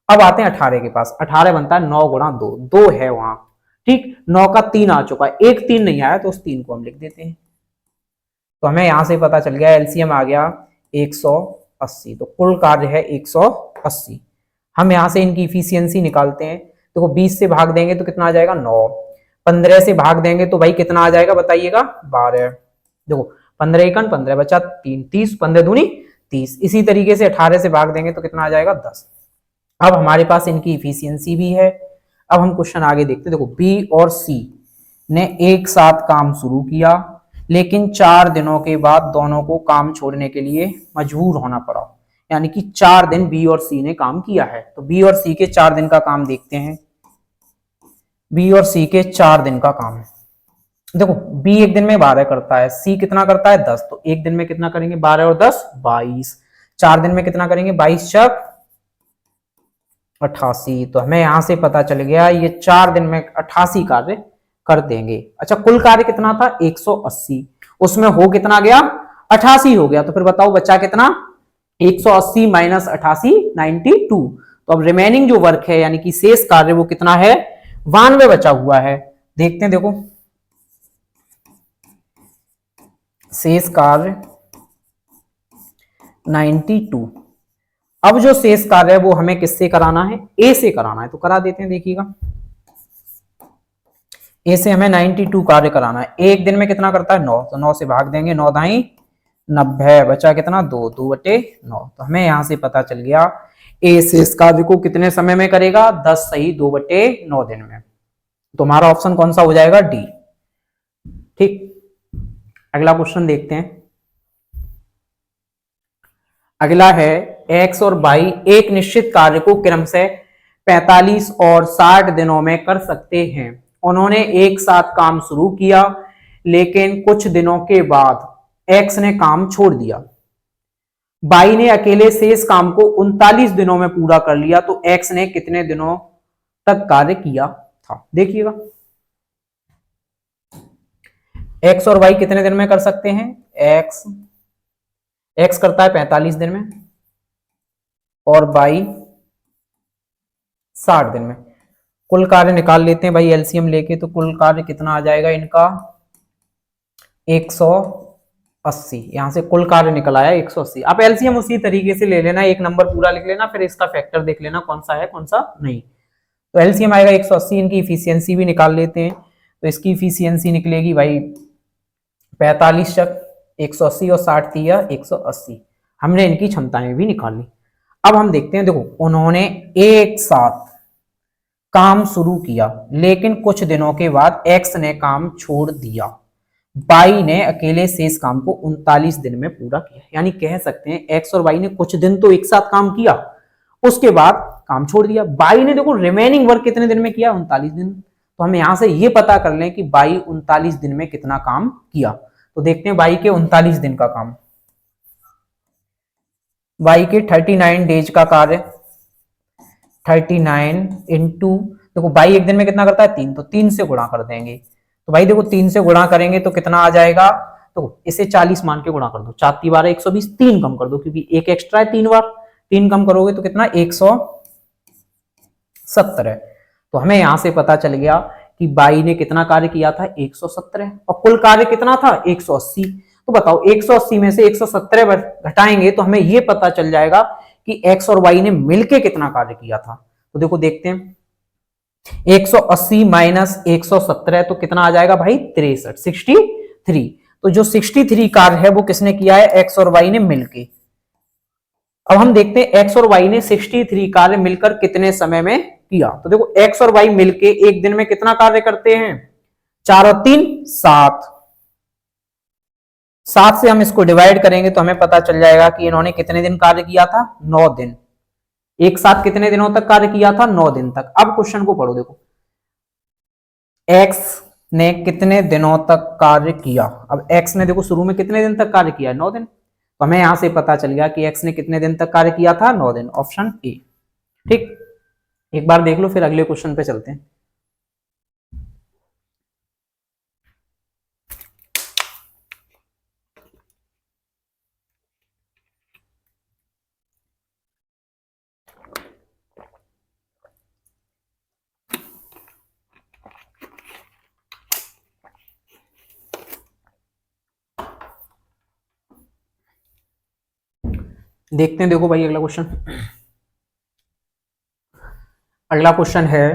अब आते हैं 18 के पास, 18 बनता है 9 गुणा 2, 2 है वहां, ठीक। 9 का 3 आ चुका है, एक 3 नहीं आया, तो उस 3 को हम लिख देते हैं। तो हमें यहां से पता चल गया एलसीएम आ गया 180, तो कुल कार्य है 180। हम यहां से इनकी इफिशियंसी निकालते हैं। देखो 20 से भाग देंगे तो कितना आ जाएगा 9, 15 से भाग देंगे तो भाई कितना आ जाएगा बताइएगा 12। देखो 15 एकन 15 बचा 3, 30, 15 दूनी 30। इसी तरीके से 18 से भाग देंगे तो कितना आ जाएगा 10। अब हमारे पास इनकी इफिशियंसी भी है। अब हम क्वेश्चन आगे देखते हैं। देखो बी और सी ने एक साथ काम शुरू किया, लेकिन 4 दिनों के बाद दोनों को काम छोड़ने के लिए मजबूर होना पड़ा, यानी कि 4 दिन बी और सी ने काम किया है। तो बी और सी के 4 दिन का काम देखते हैं। बी और सी के 4 दिन का काम है। देखो बी एक दिन में 12 करता है, सी कितना करता है 10, तो एक दिन में कितना करेंगे 12 और 10 22, 4 दिन में कितना करेंगे 22 चक 88। तो हमें यहां से पता चल गया ये 4 दिन में 88 कार्य कर देंगे। अच्छा कुल कार्य कितना था 180, उसमें हो कितना गया 88 हो गया, तो फिर बताओ बचा कितना 180 माइनस 88 92। तो अब रिमेनिंग जो वर्क है यानी कि शेष कार्य वो कितना है 92 बचा हुआ है। देखते हैं, देखो शेष कार्य 92। अब जो शेष कार्य है वो हमें किससे कराना है, ए से कराना है, तो करा देते हैं। देखिएगा ए से हमें 92 कार्य कराना है। एक दिन में कितना करता है 9, तो 9 से भाग देंगे, 9 दाई 90, बचा कितना 2, 2/9। तो हमें यहां से पता चल गया ए शेष कार्य को कितने समय में करेगा 10 सही 2/9 दिन में। तो हमारा ऑप्शन कौन सा हो जाएगा डी। ठीक, अगला क्वेश्चन देखते हैं। अगला है एक्स और वाई एक निश्चित कार्य को क्रमशः 45 और 60 दिनों में कर सकते हैं। उन्होंने एक साथ काम शुरू किया, लेकिन कुछ दिनों के बाद एक्स ने काम छोड़ दिया। बाई ने अकेले शेष काम को 39 दिनों में पूरा कर लिया, तो एक्स ने कितने दिनों तक कार्य किया था? देखिएगा, एक्स और वाई कितने दिन में कर सकते हैं? एक्स करता है 45 दिन में और बाई 60 दिन में। कुल कार्य निकाल लेते हैं भाई एलसीएम लेके, तो कुल कार्य कितना आ जाएगा इनका? 180। यहां से कुल कार्य निकल आया 180। आप एलसीएम उसी तरीके से ले लेना, एक नंबर पूरा लिख लेना, फिर इसका फैक्टर देख लेना कौन सा है कौन सा नहीं। तो एलसीएम आएगा 180। इनकी इफिशियंसी भी निकाल लेते हैं, तो इसकी इफिशियंसी निकलेगी भाई 45 तक 180 और 60 दिया 180। हमने इनकी क्षमताएं भी निकाल ली। अब हम देखते हैं, देखो उन्होंने एक साथ काम शुरू किया, लेकिन कुछ दिनों के बाद एक्स ने काम छोड़ दिया। बाई ने अकेले शेष काम को 39 दिन में पूरा किया। यानी कह सकते हैं एक्स और बाई ने कुछ दिन तो एक साथ काम किया, उसके बाद काम छोड़ दिया। बाई ने देखो रिमेनिंग वर्क कितने दिन में किया? 39 दिन। तो हम यहां से ये पता कर लें कि बाई 39 दिन में कितना काम किया। तो देखते हैं बाई के 39 दिन का काम। बाई के 39 डेज का कार्य, 39 इंटू, देखो बाई एक दिन में कितना करता है? 3, तो 3 से गुणा कर देंगे। तो भाई देखो 3 से गुणा करेंगे तो कितना आ जाएगा? तो इसे 40 मान के गुणा कर दो, 4 × 12 120, 3 कम कर दो क्योंकि एक एक्स्ट्रा है 3 बार, 3 कम करोगे तो कितना? 170। तो हमें यहां से पता चल गया कि बाई ने कितना कार्य किया था? 170। और कुल कार्य कितना था? 180। तो बताओ 180 में से 170 घटाएंगे तो हमें यह पता चल जाएगा कि एक्स और वाई ने मिलके कितना कार्य किया था। तो देखो देखते हैं, 180 माइनस 170 तो कितना आ जाएगा भाई? 63। तो जो 63 कार्य है वो किसने किया है? एक्स और वाई ने मिलके। अब हम देखते हैं एक्स और वाई ने 63 कार्य मिलकर कितने समय में किया। तो देखो एक्स और वाई मिलके एक दिन में कितना कार्य करते हैं? 4 और 3 7। 7 से हम इसको डिवाइड करेंगे तो हमें पता चल जाएगा कि इन्होंने कितने दिन कार्य किया था? 9 दिन। एक साथ कितने दिनों तक कार्य किया था? 9 दिन तक। अब क्वेश्चन को पढ़ो, देखो एक्स ने कितने दिनों तक कार्य किया। अब एक्स ने देखो शुरू में कितने दिन तक कार्य किया? 9 दिन। तो हमें यहां से पता चल गया कि एक्स ने कितने दिन तक कार्य किया था? 9 दिन, ऑप्शन ए। ठीक, एक बार देख लो फिर अगले क्वेश्चन पे चलते हैं। देखते हैं, देखो भाई अगला क्वेश्चन। अगला क्वेश्चन है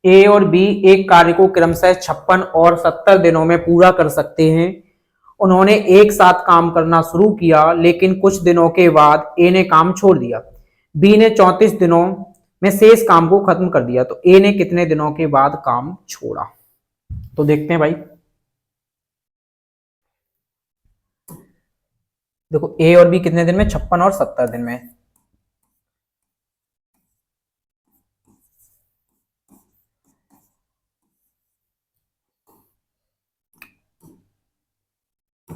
ए और बी एक कार्य को क्रमशः 56 और 70 दिनों में पूरा कर सकते हैं। उन्होंने एक साथ काम करना शुरू किया, लेकिन कुछ दिनों के बाद ए ने काम छोड़ दिया। बी ने 34 दिनों में शेष काम को खत्म कर दिया। तो ए ने कितने दिनों के बाद काम छोड़ा? तो देखते हैं भाई, देखो ए और बी कितने दिन में? 56 और 70 दिन में।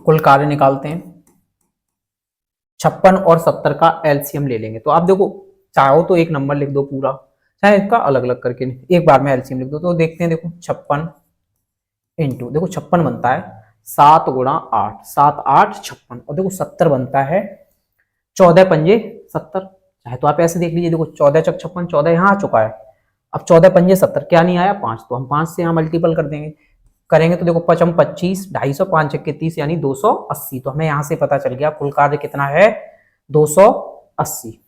कुल कार्य निकालते हैं, 56 और 70 का एलसीएम ले लेंगे। तो आप देखो चाहो तो एक नंबर लिख दो पूरा, चाहे इसका अलग अलग करके एक बार में एलसीएम लिख दो। तो देखते हैं, देखो 56 इंटू, देखो 56 बनता है 7 × 8, 7 8 56, और देखो 70 बनता है 14 पंजे 70। चाहे तो आप ऐसे देख लीजिए, देखो 14 चक 56, 14 यहाँ आ चुका है। अब 14 पंजे 70, क्या नहीं आया? 5। तो हम 5 से यहाँ मल्टीपल कर देंगे, करेंगे तो देखो 55 25, 250, 5 × 30 यानी 280। तो हमें यहां से पता चल गया कुल कार्य कितना है? 280।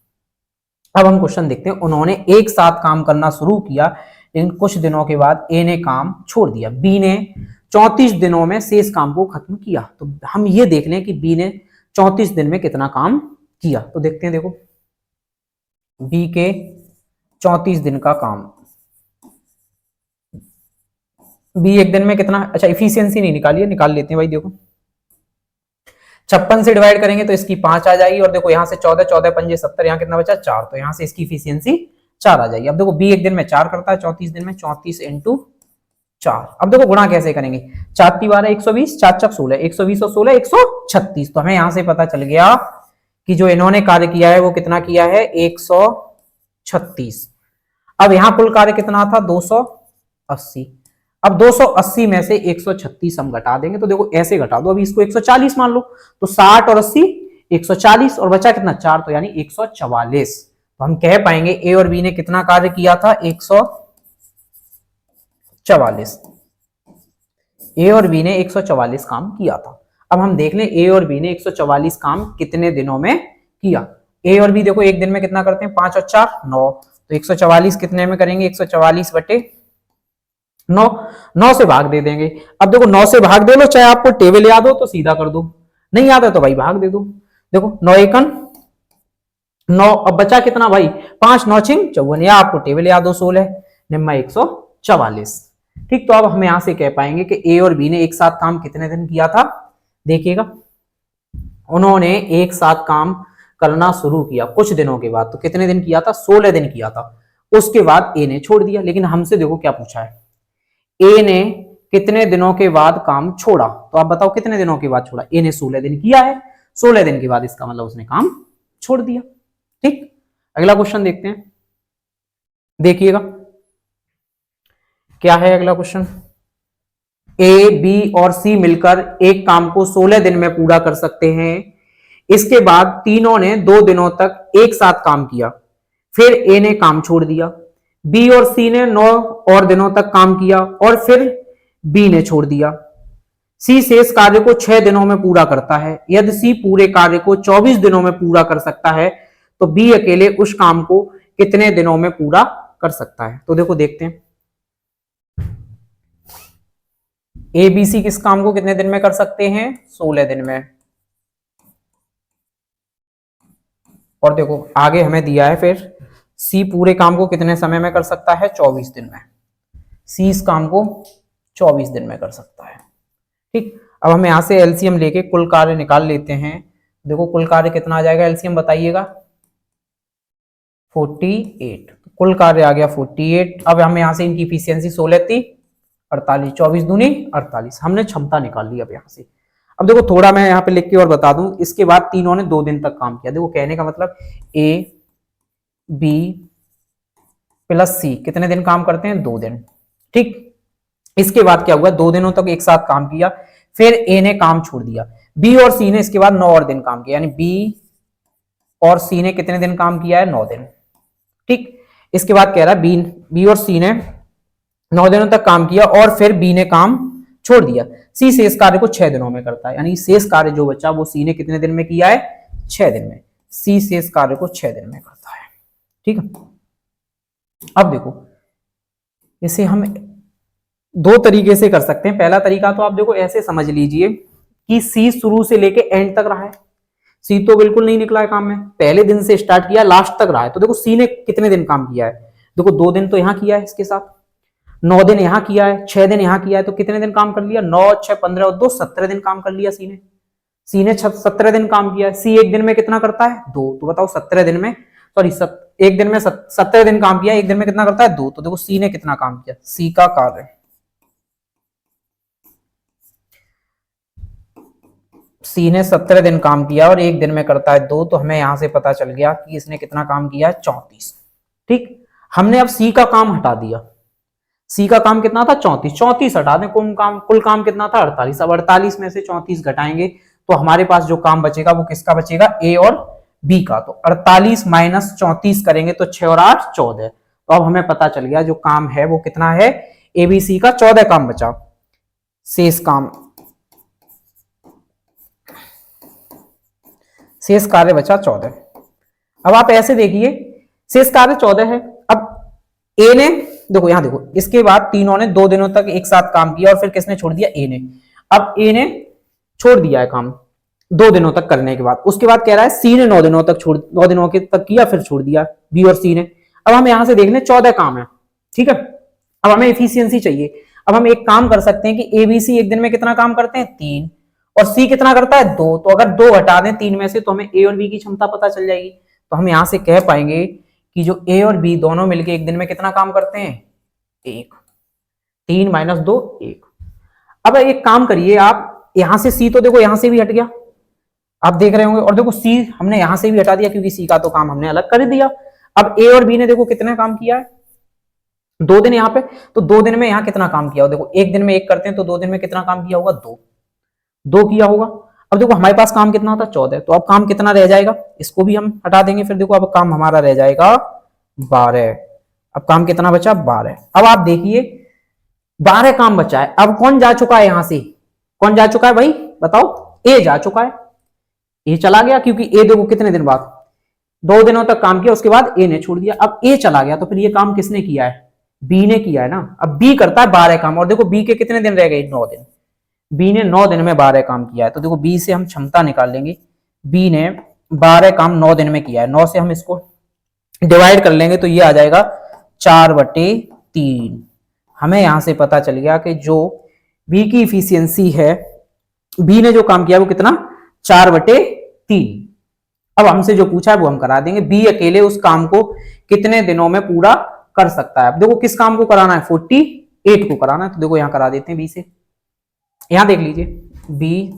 अब हम क्वेश्चन देखते हैं, उन्होंने एक साथ काम करना शुरू किया, लेकिन कुछ दिनों के बाद ए ने काम छोड़ दिया। बी ने 34 दिनों में शेष काम को खत्म किया। तो हम ये देख लें कि बी ने 34 दिन में कितना काम किया। तो देखते हैं, देखो बी के 34 दिन का काम, बी एक दिन में कितना, अच्छा इफिशियंसी नहीं निकाली है, निकाल लेते हैं भाई। देखो 56 से डिवाइड करेंगे तो इसकी 5 आ जाएगी, और देखो यहाँ से 14, 14 पंजे 70, यहाँ कितना बचा 4, तो यहाँ से इसकी इफिशियंसी 4 आ जाएगी। अब देखो बी एक दिन में 4 करता है, 34 दिन में 34 इंटू 4। अब देखो गुणा कैसे करेंगे, 4 × 12 120, 4 × 16 120 और 16 136। तो हमें यहां से पता चल गया कि जो इन्होंने कार्य किया है वो कितना किया है 136। अब यहां कुल कार्य कितना था 280। अब 280 में से 136 हम घटा देंगे, तो देखो ऐसे घटा दो, अभी इसको 140 मान लो, तो 60 और 80 140, और बचा कितना 4, तो यानी 144। तो हम कह पाएंगे ए और बी ने कितना कार्य किया था 144। ए और बी ने 144 काम किया था। अब हम देख लें ए और बी ने 144 काम कितने दिनों में किया। ए और बी देखो एक दिन में कितना करते हैं, 5 और 4 9, तो 144 कितने में करेंगे 144 बटे 9, 9 से भाग दे देंगे। अब देखो 9 से भाग दे लो, चाहे आपको टेबल याद हो तो सीधा कर दो, नहीं याद है तो भाई भाग दे दो। देखो 9 एकन 9, अब बचा कितना भाई 5 9 छिंग 54, या आपको टेबल याद हो 16 निम्मा 144। ठीक, तो अब हम यहां से कह पाएंगे कि ए और बी ने एक साथ काम कितने दिन किया था। देखिएगा उन्होंने एक साथ काम करना शुरू किया कुछ दिनों के बाद, तो कितने दिन किया था 16 दिन किया था। उसके बाद ए ने छोड़ दिया, लेकिन हमसे देखो क्या पूछा है, ए ने कितने दिनों के बाद काम छोड़ा, तो आप बताओ कितने दिनों के बाद छोड़ा। ए ने 16 दिन किया है, 16 दिन के बाद इसका मतलब उसने काम छोड़ दिया। ठीक, अगला क्वेश्चन देखते हैं, देखिएगा क्या है अगला क्वेश्चन। ए बी और सी मिलकर एक काम को 16 दिन में पूरा कर सकते हैं। इसके बाद तीनों ने 2 दिनों तक एक साथ काम किया, फिर ए ने काम छोड़ दिया, बी और सी ने 9 और दिनों तक काम किया और फिर बी ने छोड़ दिया। सी शेष कार्य को 6 दिनों में पूरा करता है। यदि सी पूरे कार्य को 24 दिनों में पूरा कर सकता है तो बी अकेले उस काम को कितने दिनों में पूरा कर सकता है। तो देखो देखते हैं, ए बी सी किस काम को कितने दिन में कर सकते हैं 16 दिन में। और देखो आगे हमें दिया है फिर सी पूरे काम को कितने समय में कर सकता है 24 दिन में। सी इस काम को 24 दिन में कर सकता है। ठीक, अब हम यहां से एलसीएम लेके कुल कार्य निकाल लेते हैं। देखो कुल कार्य कितना आ जाएगा, एलसीएम बताइएगा 48, कुल कार्य आ गया 48। अब हम यहां से इनकी इफिशियंसी 16 थी 48, 24 दूनी 48, हमने क्षमता निकाल ली। अब यहां से अब देखो थोड़ा मैं यहाँ पे लिख के और बता दूं, इसके बाद तीनों ने 2 दिन तक काम किया। देखो कहने का मतलब ए बी प्लस सी कितने दिन काम करते हैं 2 दिन। ठीक, इसके बाद क्या हुआ 2 दिनों तक एक साथ काम किया, फिर ए ने काम छोड़ दिया, बी और सी ने इसके बाद 9 और दिन काम किया, यानी बी और सी ने कितने दिन काम किया है 9 दिन। ठीक, इसके बाद कह रहा है बी और सी ने 9 दिनों तक काम किया और फिर बी ने काम छोड़ दिया। सी शेष कार्य को 6 दिनों में करता है, यानी शेष कार्य जो बचा वो सी ने कितने दिन में किया है 6 दिन में। सी शेष कार्य को 6 दिन में करता है। ठीक है, अब देखो इसे हम 2 तरीके से कर सकते हैं। पहला तरीका तो आप देखो ऐसे समझ लीजिए कि सी शुरू से लेके एंड तक रहा है। सी तो बिल्कुल नहीं निकला है काम में, पहले दिन से स्टार्ट किया लास्ट तक रहा है। तो देखो सी ने कितने दिन काम किया है, देखो 2 दिन तो यहां किया है इसके साथ, 9 दिन यहां किया है, 6 दिन यहां किया है, तो कितने दिन काम कर लिया 9 6 15 और 2 17 दिन काम कर लिया सी ने 17 दिन काम किया है। सी एक दिन में कितना करता है 2, तो बताओ 17 दिन में एक दिन में 17 दिन काम किया, एक दिन में कितना करता है 2। तो देखो सी ने कितना काम किया, सी का कार्य सी ने 17 दिन काम किया और एक दिन में करता है 2, तो हमें यहां से पता चल गया कि इसने कितना काम किया है 34। ठीक, हमने अब सी का काम हटा दिया, सी का काम कितना था 34, 34 हटा दें, कुल काम कितना था 48। अब 48 में से 34 घटाएंगे तो हमारे पास जो काम बचेगा वो किसका बचेगा ए और बी का। तो 48 माइनस 34 करेंगे तो 6 और 8 14। तो अब हमें पता चल गया जो काम है वो कितना है, एबीसी का 14 काम बचा, शेष कार्य बचा 14। अब आप ऐसे देखिए शेष कार्य 14 है। अब ए ने देखो यहां देखो, इसके बाद तीनों ने 2 दिनों तक एक साथ काम किया और फिर किसने छोड़ दिया ए ने। अब ए ने छोड़ दिया है काम 2 दिनों तक करने के बाद, उसके बाद कह रहा है सी ने 9 दिनों तक किया फिर छोड़ दिया बी और सी ने। अब हम यहां से देख लें 14 काम है। ठीक है, अब हमें एफिशिएंसी चाहिए। अब हम एक काम कर सकते हैं कि एबीसी एक दिन में कितना काम करते हैं 3, और सी कितना करता है 2, तो अगर 2 घटा दें 3 में से तो हमें ए और बी की क्षमता पता चल जाएगी। तो हम यहां से कह पाएंगे कि जो ए और बी दोनों मिलके एक दिन में कितना काम करते हैं 1, 3 माइनस 2 1। अब एक काम करिए आप, यहां से सी तो देखो यहां से भी हट गया, आप देख रहे होंगे, और देखो सी हमने यहां से भी हटा दिया क्योंकि सी का तो काम हमने अलग कर दिया। अब ए और बी ने देखो कितना काम किया है 2 दिन यहाँ पे, तो 2 दिन में यहाँ कितना काम किया होगा, देखो एक दिन में 1 करते हैं तो 2 दिन में कितना काम किया होगा 2 किया होगा। अब देखो हमारे पास काम कितना था 14, तो अब काम कितना रह जाएगा, इसको भी हम हटा देंगे, फिर देखो अब काम हमारा रह जाएगा 12। अब काम कितना बचा 12। अब आप देखिए 12 काम बचा है। अब कौन जा चुका है यहां से, कौन जा चुका है भाई बताओ, ए जा चुका है, ए चला गया क्योंकि ए देखो कितने दिन बाद 2 दिनों तक काम किया, उसके बाद ए ने छोड़ दिया। अब ए चला गया तो फिर ये काम किसने किया है, बी ने किया है ना। अब बी करता है 12 काम, और देखो बी के कितने दिन रह गए 9 दिन, बी ने 9 दिन में 12 काम किया है, तो देखो बी से हम क्षमता निकाल लेंगे, बी ने 12 काम 9 दिन में किया है, 9 से हम इसको डिवाइड कर लेंगे तो ये आ जाएगा 4/3। हमें यहां से पता चल गया कि जो बी की इफिशियंसी है, बी ने जो काम किया वो कितना 4/3। अब हमसे जो पूछा है वो हम करा देंगे, बी अकेले उस काम को कितने दिनों में पूरा कर सकता है। अब देखो किस काम को कराना है 48 को कराना है, तो देखो यहां करा देते हैं बी से, यहां देख लीजिए बी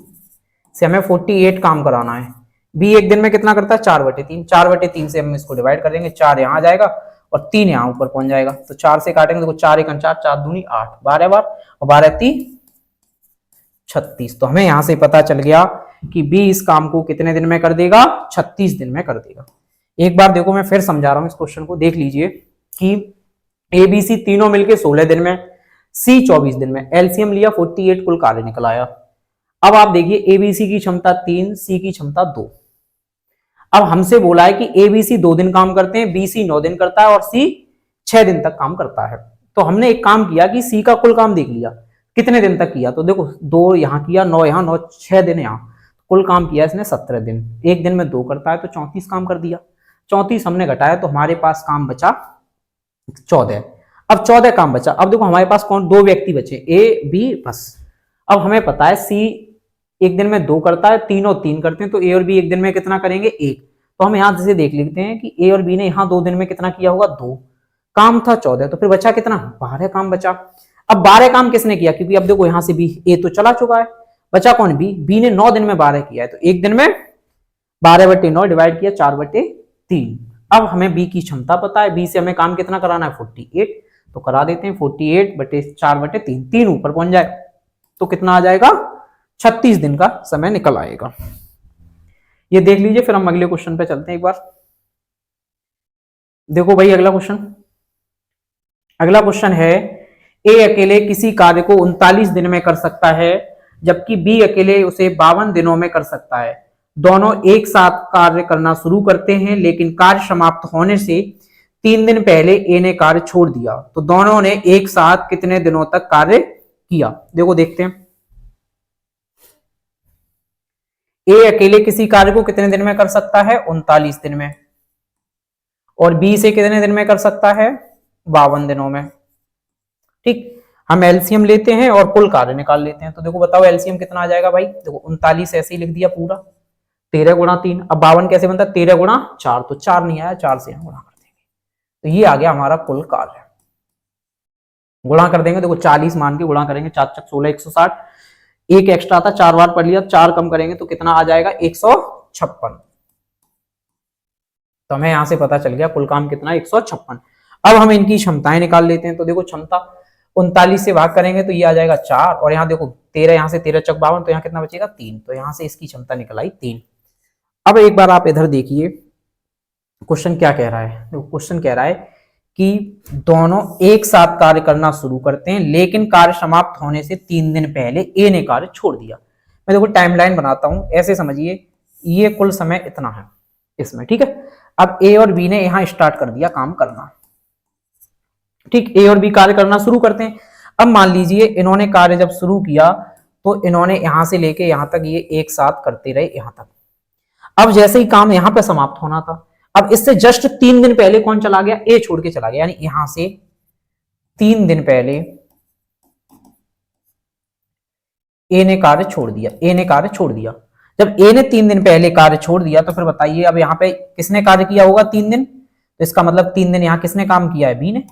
से हमें 48 काम कराना है। बी एक दिन में कितना करता है 4/3, 4/3 से हम इसको डिवाइड कर देंगे, 4 यहां आ जाएगा और 3 यहां ऊपर पहुंच जाएगा, तो 4 से काटेंगे देखो 4 1 4, 4 दूनी 8, 12 बार और 12 3 36। तो हमें यहां से पता चल गया कि बी इस काम को कितने दिन में कर देगा 36 दिन में कर देगा। एक बार देखो मैं फिर समझा रहा हूं इस क्वेश्चन को, देख लीजिए कि ए बी सी तीनों मिलके 16 दिन में, सी 24 दिन में, एलसीएम लिया 48, कुल कार्य निकल आया। अब आप देखिए एबीसी की क्षमता 3, सी की क्षमता 2। अब हमसे बोला है कि एबीसी 2 दिन काम करते हैं, बीसी 9 दिन करता है और सी 6 दिन तक काम करता है। तो हमने एक काम किया कि सी का कुल काम देख लिया कितने दिन तक किया, तो देखो 2 यहां किया, 9 यहां, 9 6 दिन यहां, कुल काम किया इसने 17 दिन। एक दिन में 2 करता है तो 34 काम कर दिया, 34 हमने घटाया तो हमारे पास काम बचा 14। अब 14 काम बचा। अब देखो हमारे पास कौन 2 व्यक्ति बचे, ए बी बस। अब हमें पता है सी एक दिन में 2 करता है, तीनों 3 करते हैं, तो ए और बी एक दिन में कितना करेंगे 1। तो हम यहां से देख लेते हैं कि ए और बी ने यहां 2 दिन में कितना किया होगा 2, काम था 14, तो फिर बचा कितना 12 काम बचा। अब 12 काम किसने किया, क्योंकि अब देखो यहां से बी ए तो चला चुका है, बचा कौन बी ने 9 दिन में 12 किया है, तो एक दिन में 12/9 डिवाइड किया 4/3। अब हमें बी की क्षमता पता है, बी से हमें काम कितना कराना है 48, तो करा देते हैं 48/4/3, 3 ऊपर पहुंच जाए तो कितना आ जाएगा 36 दिन का समय निकल आएगा। ये देख लीजिए, फिर हम अगले क्वेश्चन पे चलते हैं। एक बार देखो भाई अगला क्वेश्चन है, ए अकेले किसी कार्य को 39 दिन में कर सकता है जबकि बी अकेले उसे 52 दिनों में कर सकता है। दोनों एक साथ कार्य करना शुरू करते हैं, लेकिन कार्य समाप्त होने से 3 दिन पहले ए ने कार्य छोड़ दिया, तो दोनों ने एक साथ कितने दिनों तक कार्य किया। देखो देखते हैं, ए अकेले किसी कार्य को कितने दिन में कर सकता है 39 दिन में, और बी से कितने दिन में कर सकता है 52 दिनों में। ठीक, हम एलसीएम लेते हैं और कुल कार्य निकाल लेते हैं। तो देखो बताओ एलसीएम कितना आ जाएगा भाई, देखो 39 ऐसे ही लिख दिया पूरा, 13 गुणा 3। अब 52 कैसे बनता है 13 गुणा 4, तो 4 नहीं आया, 4 से हम गुणा कर देंगे, तो ये आ गया हमारा कुल कार्य। गुणा कर देंगे, देखो 40 मान के गुणा करेंगे, 4 × 16 160, एक एक्स्ट्रा था 4 बार पढ़ लिया, 4 कम करेंगे तो कितना आ जाएगा 156। तो हमें यहां से पता चल गया कुल काम कितना 156। अब हम इनकी क्षमताएं निकाल लेते हैं। तो देखो क्षमता 39 से भाग करेंगे तो ये आ जाएगा 4, और यहाँ देखो 13, यहाँ से 13 × 52, तो यहाँ कितना बचेगा 3, तो यहाँ से इसकी क्षमता निकल आई 3। अब एक बार आप इधर देखिए क्वेश्चन क्या कह रहा है। देखो क्वेश्चन कह रहा है कि दोनों एक साथ कार्य करना शुरू करते हैं, लेकिन कार्य समाप्त होने से 3 दिन पहले ए ने कार्य छोड़ दिया। मैं देखो टाइमलाइन बनाता हूं, ऐसे समझिए ये कुल समय इतना है इसमें, ठीक है। अब ए और बी ने यहां स्टार्ट कर दिया काम करना, ठीक, ए और बी कार्य करना शुरू करते हैं। अब मान लीजिए इन्होंने कार्य जब शुरू किया तो इन्होंने यहां से लेके यहां तक ये एक साथ करते रहे यहां तक। अब जैसे ही काम यहां पे समाप्त होना था, अब इससे जस्ट 3 दिन पहले कौन चला गया, ए छोड़ के चला गया, यानी यहां से 3 दिन पहले ए ने कार्य छोड़ दिया, ए ने कार्य छोड़ दिया। जब ए ने 3 दिन पहले कार्य छोड़ दिया तो फिर बताइए अब यहाँ पे किसने कार्य किया होगा 3 दिन, तो इसका मतलब 3 दिन यहाँ किसने काम किया है, बी ने।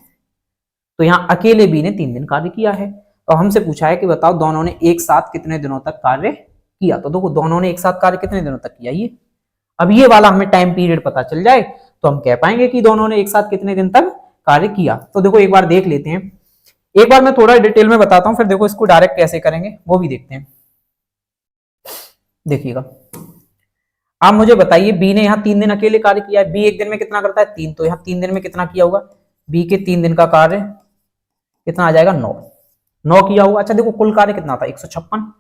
तो यहाँ अकेले बी ने 3 दिन कार्य किया है। तो हमसे पूछा है कि बताओ दोनों ने एक साथ कितने दिनों तक कार्य किया। तो देखो दोनों ने एक साथ कार्य कितने दिनों तक किया, ये अब ये वाला हमें टाइम पीरियड पता चल जाए तो हम कह पाएंगे कि दोनों ने एक साथ कितने दिन तक कार्य किया। तो देखो एक बार देख लेते हैं, एक बार मैं थोड़ा डिटेल में बताता हूं, फिर देखो इसको डायरेक्ट कैसे करेंगे वो भी देखते हैं। देखिएगा आप मुझे बताइए बी ने यहाँ 3 दिन अकेले कार्य किया है, बी एक दिन में कितना करता है 3, तो यहाँ 3 दिन में कितना किया होगा, बी के 3 दिन का कार्य कितना आ जाएगा 9 किया होगा। अच्छा देखो कुल कार्य कितना था 156,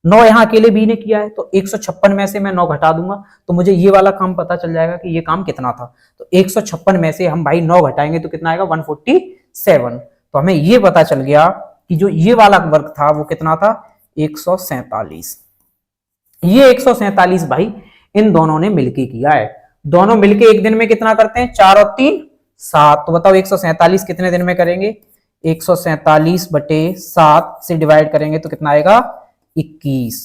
9 यहाँ अकेले बी ने किया है तो 156 में से मैं 9 घटा दूंगा तो मुझे ये वाला काम पता चल जाएगा कि ये काम कितना था। तो 156 में से हम भाई 9 घटाएंगे तो कितना आएगा 147। तो हमें ये पता चल गया कि जो ये वाला वर्क था वो कितना था 147। ये 147 भाई इन दोनों ने मिलके किया है। दोनों मिलके एक दिन में कितना करते हैं 4 और 3 7। तो बताओ 147 कितने दिन में करेंगे, 147 बटे 7 से डिवाइड करेंगे तो कितना आएगा 21।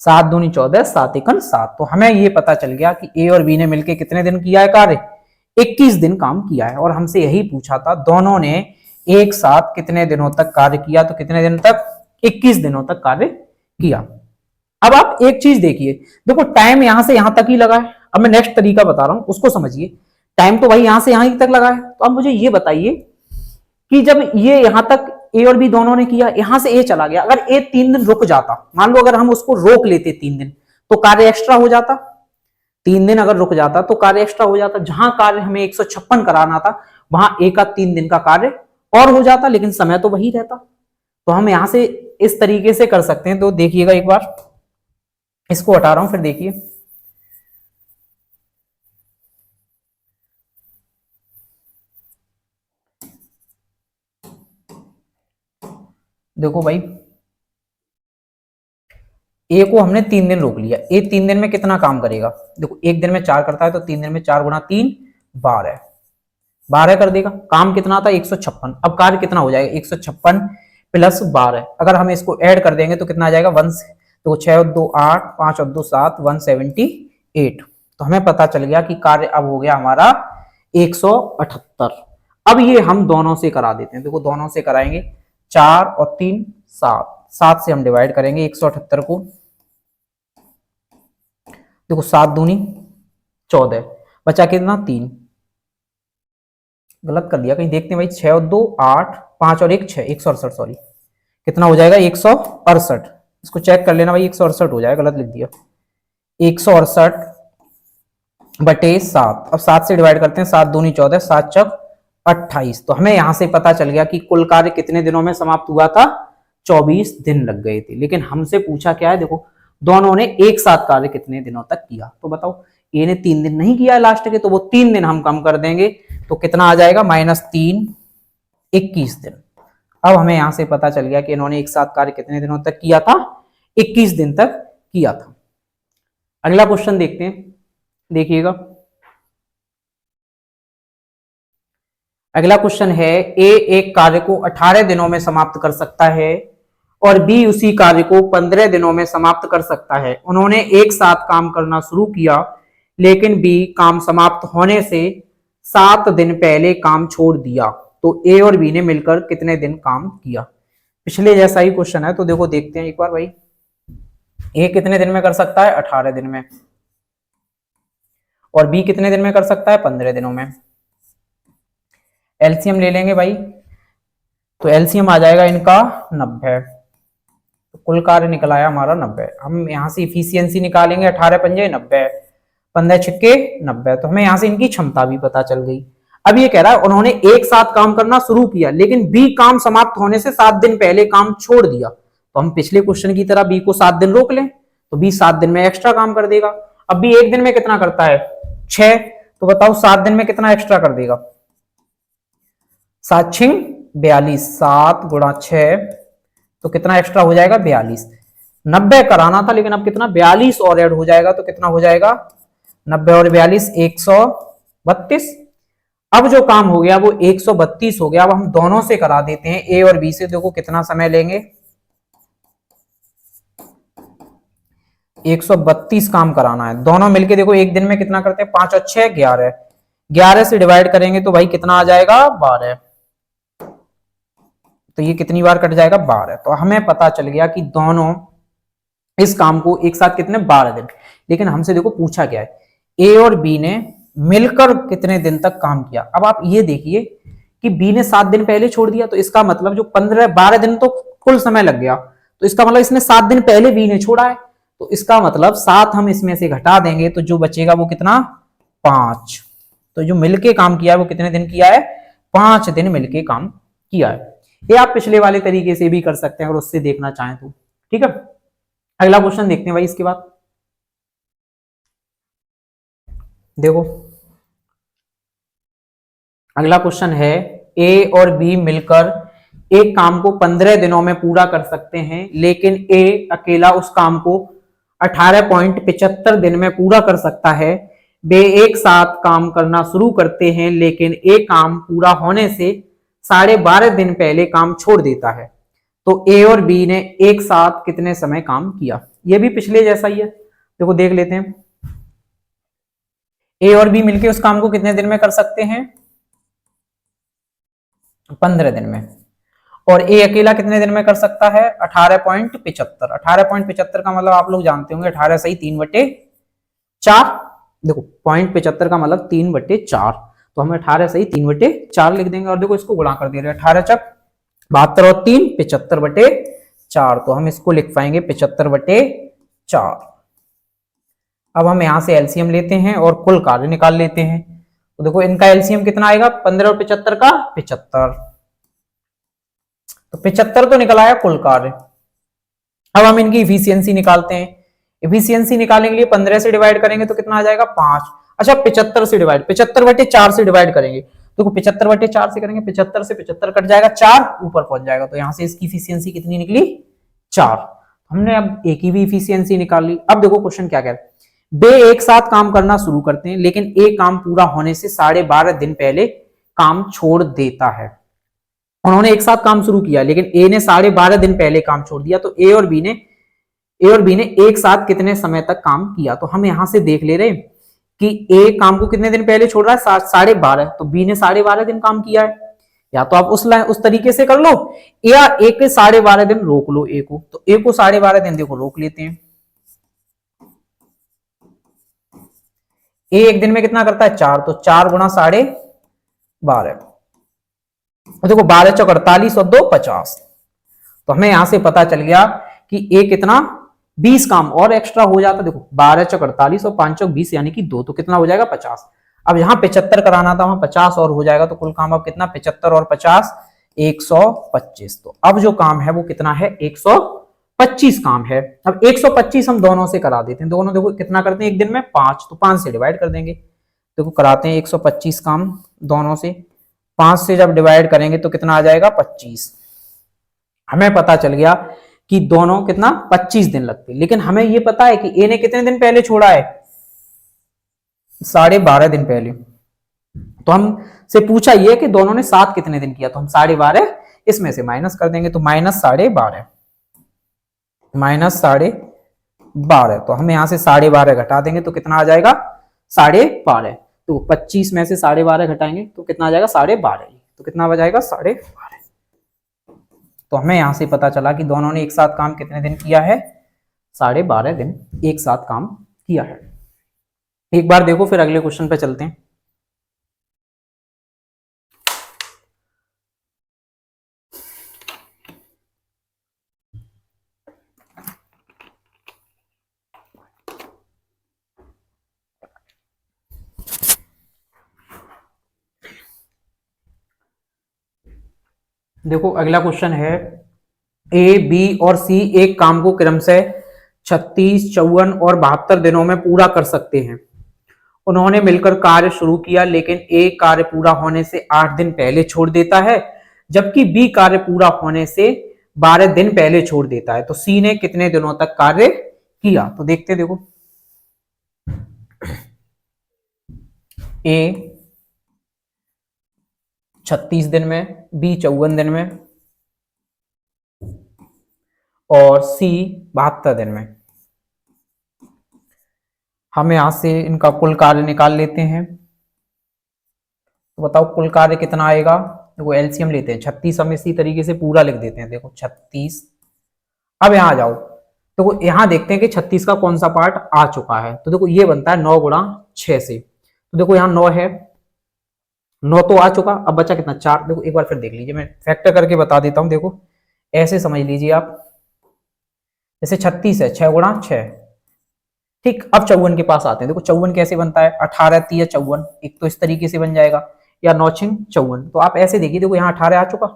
7 दूनी 14, 7 एकन 7। तो हमें ये पता चल गया कि ए और बी ने मिलके कितने दिन किया है कार्य, 21 दिन काम किया है। और हमसे यही पूछा था दोनों ने एक साथ कितने दिनों तक कार्य किया, तो कितने दिन तक 21 दिनों तक कार्य किया। अब आप एक चीज देखिए, देखो टाइम यहां से यहां तक ही लगा है। अब मैं नेक्स्ट तरीका बता रहा हूं उसको समझिए। टाइम तो भाई यहां से यहां तक लगा है, तो अब मुझे ये बताइए कि जब ये यहां तक ए और बी दोनों ने किया, यहां से ए चला गया, अगर ए 3 दिन रुक जाता, मान लो अगर हम उसको रोक लेते 3 दिन तो कार्य एक्स्ट्रा हो जाता। 3 दिन अगर रुक जाता तो कार्य एक्स्ट्रा हो जाता। जहां कार्य हमें 156 कराना था वहां ए का 3 दिन का कार्य और हो जाता, लेकिन समय तो वही रहता। तो हम यहां से इस तरीके से कर सकते हैं। तो देखिएगा एक बार इसको हटा रहा हूं, फिर देखिए देखो भाई ए को हमने 3 दिन रोक लिया, ए 3 दिन में कितना काम करेगा, देखो एक दिन में 4 करता है तो 3 दिन में 4 गुणा 3 12, 12 कर देगा। काम कितना था 156, अब कार्य कितना हो जाएगा 156 प्लस 12। अगर हम इसको ऐड कर देंगे तो कितना आ जाएगा 1, तो 6 और 2 8, 5 और 2 7, 178। तो हमें पता चल गया कि कार्य अब हो गया हमारा 178। अब ये हम दोनों से करा देते हैं, देखो दोनों से कराएंगे 4 और 3 7, 7 से हम डिवाइड करेंगे 178 को। देखो 7 दूनी 14, बचा कितना 3, गलत कर दिया कहीं, देखते हैं भाई 6 और 2 8, 5 और 1 6, 168 सॉरी, कितना हो जाएगा 168। इसको चेक कर लेना भाई 168 हो जाएगा, गलत लिख दिया 168 बटे 7। अब 7 से डिवाइड करते हैं, 7 दूनी 14, 7 चक 28। तो हमें यहां से पता चल गया कि कुल कार्य कितने दिनों में समाप्त हुआ था 24 दिन लग गए थे। लेकिन हमसे पूछा क्या है, देखो दोनों ने एक साथ कार्य कितने दिनों तक किया। तो बताओ ए ने 3 दिन नहीं किया लास्ट के, तो वो 3 दिन हम कम कर देंगे तो कितना आ जाएगा -3 21 दिन। अब हमें यहां से पता चल गया कि इन्होंने एक साथ कार्य कितने दिनों तक किया था 21 दिन तक किया था। अगला क्वेश्चन देखते हैं, देखिएगा अगला क्वेश्चन है ए एक कार्य को 18 दिनों में समाप्त कर सकता है और बी उसी कार्य को 15 दिनों में समाप्त कर सकता है। उन्होंने एक साथ काम करना शुरू किया लेकिन बी काम समाप्त होने से 7 दिन पहले काम छोड़ दिया। तो ए और बी ने मिलकर कितने दिन काम किया। पिछले जैसा ही क्वेश्चन है, तो देखो देखते हैं एक बार भाई ए कितने दिन में कर सकता है 18 दिन में, और बी कितने दिन में कर सकता है 15 दिनों में। एलसीएम ले लेंगे भाई, तो एलसीएम आ जाएगा इनका 90। तो कुल कार्य निकल आया हमारा 90। हम यहां से इफिशियंसी निकालेंगे, 18 पंजे 90, 15 छक्के 90। तो हमें यहां से इनकी क्षमता भी पता चल गई। अब ये कह रहा है उन्होंने एक साथ काम करना शुरू किया लेकिन बी काम समाप्त होने से 7 दिन पहले काम छोड़ दिया। तो हम पिछले क्वेश्चन की तरह बी को 7 दिन रोक लें तो बी 7 दिन में एक्स्ट्रा काम कर देगा। अब बी एक दिन में कितना करता है 6, तो बताओ 7 दिन में कितना एक्स्ट्रा कर देगा, 7 6 42, 7 गुणा 6 तो कितना एक्स्ट्रा हो जाएगा 42। 90 कराना था लेकिन अब कितना 42 और ऐड हो जाएगा, तो कितना हो जाएगा 90 और 42 132। अब जो काम हो गया वो 132 हो गया। अब हम दोनों से करा देते हैं ए और बी से। देखो कितना समय लेंगे, 132 काम कराना है। दोनों मिलके देखो एक दिन में कितना करते हैं, 5 और 6 11, 11 से डिवाइड करेंगे तो भाई कितना आ जाएगा 12। तो ये कितनी बार कट जाएगा 12। तो हमें पता चल गया कि दोनों इस काम को एक साथ कितने 12 दिन। लेकिन हमसे देखो पूछा क्या है, ए और बी ने मिलकर कितने दिन तक काम किया। अब आप ये देखिए कि बी ने 7 दिन पहले छोड़ दिया, तो इसका मतलब जो 15-12 दिन तो कुल समय लग गया, तो इसका मतलब इसने 7 दिन पहले बी ने छोड़ा है। तो इसका मतलब 7 हम इसमें से घटा देंगे तो जो बचेगा वो कितना 5। तो जो मिलके काम किया है वो कितने दिन किया है, 5 दिन मिलके काम किया है। ये आप पिछले वाले तरीके से भी कर सकते हैं अगर उससे देखना चाहें तो। ठीक है, अगला क्वेश्चन देखते हैं भाई। इसके बाद देखो अगला क्वेश्चन है, ए और बी मिलकर एक काम को 15 दिनों में पूरा कर सकते हैं, लेकिन ए अकेला उस काम को 18.75 दिन में पूरा कर सकता है। वे एक साथ काम करना शुरू करते हैं, लेकिन ए काम पूरा होने से 12.5 दिन पहले काम छोड़ देता है। तो ए और बी ने एक साथ कितने समय काम किया। यह भी पिछले जैसा ही है, देखो देख लेते हैं। ए और बी मिलके उस काम को कितने दिन में कर सकते हैं, 15 दिन में। और ए अकेला कितने दिन में कर सकता है, 18.75। 18.75 का मतलब आप लोग जानते होंगे, 18 सही 3/4। देखो 0.75 का मतलब 3/4, तो हम 18 सही 3/4 लिख देंगे। और देखो इसको गुणा कर दे रहे हैं, 18 चक 72 और 3 75/4, तो हम इसको लिख पाएंगे 75/4। अब हम यहां से एलसीएम लेते हैं और कुल कार्य निकाल लेते हैं। तो देखो इनका एलसीएम कितना आएगा, 15 और 75 का 75, तो 75 तो निकल आया कुल कार्य। अब हम इनकी इफिशियंसी निकालते हैं। इफिशियंसी निकालने के लिए 15 से डिवाइड करेंगे तो कितना आ जाएगा 5। अच्छा 75 से डिवाइड, 75/4 से डिवाइड करेंगे, देखो 75/4 से करेंगे, 75 से 75 कट जाएगा, 4 ऊपर पहुंच जाएगा, तो यहां से इसकी इफिशियंसी कितनी निकली 4। हमने अब ए की भी इफिशियंसी निकाल ली। अब देखो क्वेश्चन क्या कह रहा है, वे एक साथ काम करना शुरू करते हैं, लेकिन ए काम पूरा होने से 12.5 दिन पहले काम छोड़ देता है। उन्होंने एक साथ काम शुरू किया, लेकिन ए ने 12.5 दिन पहले काम छोड़ दिया। तो ए और बी ने एक साथ कितने समय तक काम किया। तो हम यहां से देख ले रहे हैं कि ए काम को कितने दिन पहले छोड़ रहा है, 12.5, तो बी ने 12.5 दिन काम किया है। या तो आप उस तरीके से कर लो, या ए के 12.5 दिन रोक लो ए को। तो ए को 12.5 दिन देखो रोक लेते हैं। ए एक दिन में कितना करता है 4, तो 4 गुणा 12.5, देखो 12 चौक 48 और 2 50। तो हमें यहां से पता चल गया कि ए कितना 20 काम और एक्स्ट्रा हो जाता। देखो 12 चौक 48 और 5 चौक 20 यानी कि 2, तो कितना हो जाएगा 50। अब यहां 75 कराना था, वहां 50 और हो जाएगा, तो कुल काम अब कितना 75 और 50 125। तो अब जो काम है वो कितना है 125 काम है। अब 125 हम दोनों से करा देते हैं। दोनों देखो कितना करते हैं एक दिन में 5, तो 5 से डिवाइड कर देंगे। देखो कराते हैं 125 काम दोनों से, 5 से जब डिवाइड करेंगे तो कितना आ जाएगा 25। हमें पता चल गया कि दोनों कितना 25 दिन लगते। लेकिन हमें यह पता है कि ए ने कितने दिन पहले छोड़ा है, 12.5 दिन पहले। तो हम से पूछा यह कि दोनों ने साथ कितने दिन किया, तो हम 12.5 इसमें से माइनस कर देंगे, तो -12 -12, तो हम यहां से 12.5 घटा देंगे तो कितना आ जाएगा 12.5। तो 25 में से 12.5 घटाएंगे तो कितना आ जाएगा 12.5, तो कितना बजाएगा 12.5। तो हमें यहां से पता चला कि दोनों ने एक साथ काम कितने दिन किया है, 12.5 दिन एक साथ काम किया है। एक बार देखो फिर अगले क्वेश्चन पे चलते हैं। देखो अगला क्वेश्चन है, ए बी और सी एक काम को क्रमशः 36, 54 और 72 दिनों में पूरा कर सकते हैं। उन्होंने मिलकर कार्य शुरू किया, लेकिन ए कार्य पूरा होने से 8 दिन पहले छोड़ देता है, जबकि बी कार्य पूरा होने से 12 दिन पहले छोड़ देता है। तो सी ने कितने दिनों तक कार्य किया। तो देखते देखो, ए 36 दिन में, बी 54 दिन में और सी 72 दिन में। हम यहां से इनका कुल कार्य निकाल लेते हैं। तो बताओ कुल कार्य कितना आएगा। देखो एलसीएम लेते हैं 36, हम इसी तरीके से पूरा लिख देते हैं। देखो 36। अब यहाँ आ जाओ, देखो यहाँ देखते हैं कि 36 का कौन सा पार्ट आ चुका है। तो देखो ये बनता है 9 गुणा 6 से। तो देखो यहाँ 9 है, 9 तो आ चुका, अब बचा कितना 4। देखो एक बार फिर देख लीजिए, मैं फैक्टर करके बता देता हूँ। देखो ऐसे समझ लीजिए आप, जैसे 36 है, 6 गुणा 6। ठीक, अब 54 के पास आते हैं। देखो 54 कैसे बनता है, 18 3 54, एक तो इस तरीके से बन जाएगा, या 9 6 54। तो आप ऐसे देखिए, देखो यहाँ 18 आ चुका,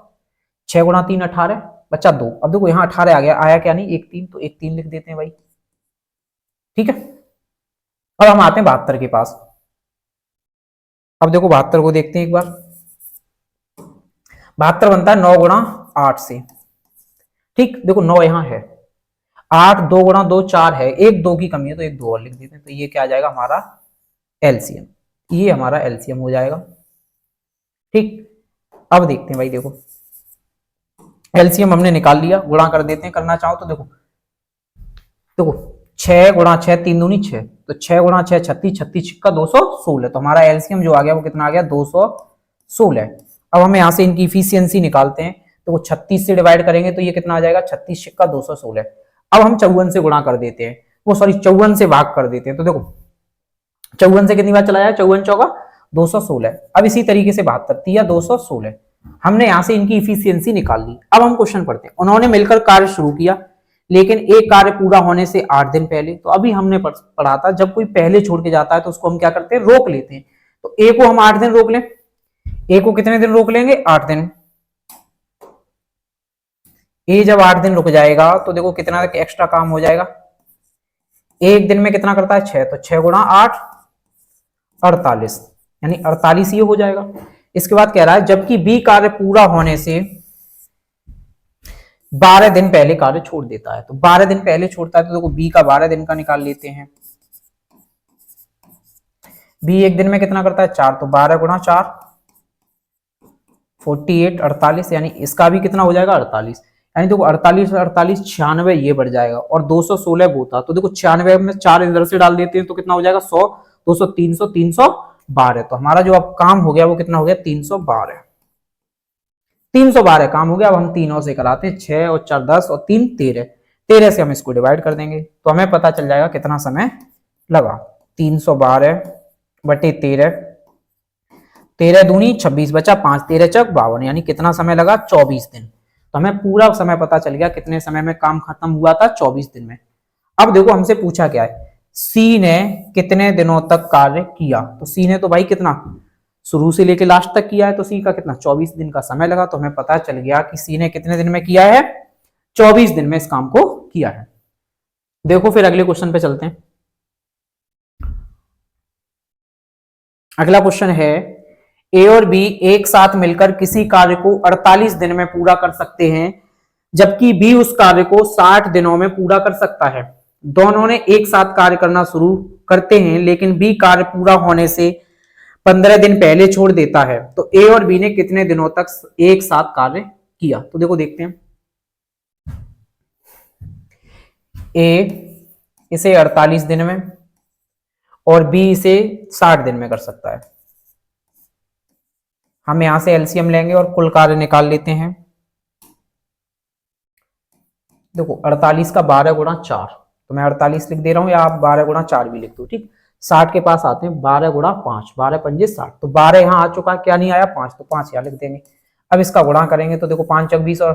6 गुणा 3 18, बचा 2। अब देखो यहाँ 18 आ गया, आया क्या नहीं, एक 3, तो एक 3 लिख देते हैं भाई। ठीक है, अब हम आते हैं 72 के पास। अब देखो 72 को देखते हैं एक बार। 72 बनता है 9 गुणा 8 से। ठीक, देखो 9 यहाँ है, 8 2 गुणा 2 4 है, एक 2 की कमी है तो एक 2 और लिख देते हैं। तो ये क्या आ जाएगा हमारा एलसीएम, ये हमारा एलसीएम हो जाएगा। ठीक, अब देखते हैं भाई, देखो एलसीएम हमने निकाल लिया, गुणा कर देते हैं करना चाहो तो। देखो देखो 6 गुणा 6 3 दूनी 6, तो 6 गुणा 6 36, 36 का 216। तो हमारा एलसीएम जो आ गया वो कितना आ गया 216। अब हम यहाँ से इनकी इफिशियंसी निकालते हैं। तो वो 36 से डिवाइड करेंगे तो ये कितना आ जाएगा 36 का 216। अब हम 54 से गुणा कर देते हैं, वो सॉरी 54 से भाग कर देते हैं। तो देखो 54 से कितनी बार चला जाए, 54 चौका 216। अब इसी तरीके से 72 तिया 216। हमने यहां से इनकी इफिशियंसी निकाल ली। अब हम क्वेश्चन पढ़ते हैं। उन्होंने मिलकर कार्य शुरू किया, लेकिन एक कार्य पूरा होने से 8 दिन पहले। तो अभी हमने पढ़ा था, जब कोई पहले छोड़ के जाता है तो उसको हम क्या करते हैं, रोक लेते हैं। तो ए को हम 8 दिन रोक लें, ए को कितने दिन रोक लेंगे 8 दिन। ए जब 8 दिन रुक जाएगा तो देखो कितना एक्स्ट्रा काम हो जाएगा। एक दिन में कितना करता है 6, तो 6 गुणा 8 48, यानी 48 ये हो जाएगा। इसके बाद कह रहा है जबकि बी कार्य पूरा होने से 12 दिन पहले कार्य छोड़ देता है। तो 12 दिन पहले छोड़ता है, तो देखो बी का 12 दिन का निकाल लेते हैं। बी एक दिन में कितना करता है 4, तो 12 गुणा 4 48 48, यानी इसका भी कितना हो जाएगा 48। यानी देखो 48 48 96, ये बढ़ जाएगा, और 216 वो था। तो देखो 96 में 4 इधर से डाल देते हैं तो कितना हो जाएगा 100 200 300 312। तो हमारा जो अब काम हो गया वो कितना हो गया 312। 312 काम हो गया। अब हम तीनों से कराते हैं, 6 और 4 10 और 3 13, 13 से हम इसको डिवाइड कर देंगे तो हमें पता चल जाएगा कितना समय लगा। 312 बटे 13, 13 दूनी 26, बचा 5, 13 चक 52, यानी कितना समय लगा 24 दिन। तो हमें पूरा समय पता चल गया कितने समय में काम खत्म हुआ था, 24 दिन में। अब देखो हमसे पूछा क्या है, सी ने कितने दिनों तक कार्य किया। तो सी ने तो भाई कितना शुरू से लेके लास्ट तक किया है, तो सी का कितना 24 दिन का समय लगा। तो हमें पता चल गया कि सी ने कितने दिन में किया है, 24 दिन में इस काम को किया है। देखो फिर अगले क्वेश्चन पे चलते हैं। अगला क्वेश्चन है, ए और बी एक साथ मिलकर किसी कार्य को 48 दिन में पूरा कर सकते हैं, जबकि बी उस कार्य को 60 दिनों में पूरा कर सकता है। दोनों ने एक साथ कार्य करना शुरू करते हैं, लेकिन बी कार्य पूरा होने से 15 दिन पहले छोड़ देता है। तो ए और बी ने कितने दिनों तक एक साथ कार्य किया। तो देखो देखते हैं, ए इसे 48 दिन में और बी इसे 60 दिन में कर सकता है। हम यहां से एलसीएम लेंगे और कुल कार्य निकाल लेते हैं। देखो 48 का 12 गुणा 4, तो मैं 48 लिख दे रहा हूं, या आप 12 गुणा 4 भी लिख दो। ठीक, 60 के पास आते हैं, 12 गुणा 5, 12 पंजे 60। तो 12 यहां आ चुका है, क्या नहीं आया 5, तो 5 यहां लिख देंगे। अब इसका गुणा करेंगे तो देखो 5 चक 20 और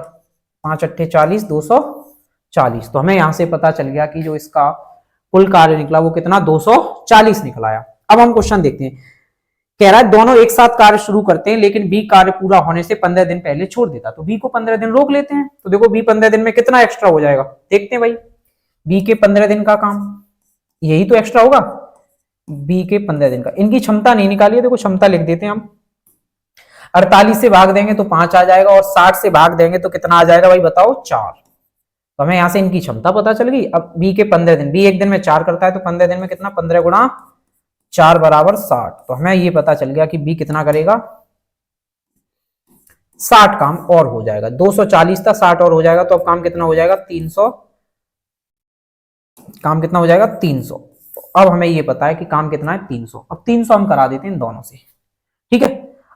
5 अट्ठे 40, 240। तो हमें यहां से पता चल गया कि जो इसका कुल कार्य निकला वो कितना 240 निकलाया। अब हम क्वेश्चन देखते हैं, कह रहा है दोनों एक साथ कार्य शुरू करते हैं, लेकिन बी कार्य पूरा होने से 15 दिन पहले छोड़ देता। तो बी को 15 दिन रोक लेते हैं। तो देखो बी 15 दिन में कितना एक्स्ट्रा हो जाएगा, देखते हैं भाई। बी के 15 दिन का काम यही तो एक्स्ट्रा होगा, बी के 15 दिन का। इनकी क्षमता नहीं निकाली है, देखो क्षमता लिख देते हैं हम। 48 से भाग देंगे तो 5 आ जाएगा, और 60 से भाग देंगे तो कितना आ जाएगा भाई बताओ 4। तो हमें यहां से इनकी क्षमता पता चल गई। अब बी के 15 दिन, बी एक दिन में 4 करता है, तो 15 दिन में कितना 15 गुणा 4 बराबर 60। तो हमें ये पता चल गया कि बी कितना करेगा 60 काम और हो जाएगा। 240 था, 60 और हो जाएगा, तो अब काम कितना हो जाएगा 300। काम कितना हो जाएगा 300। तो अब हमें ये पता है कि काम कितना है 300। अब 300 हम करा देते हैं दोनों से, ठीक है।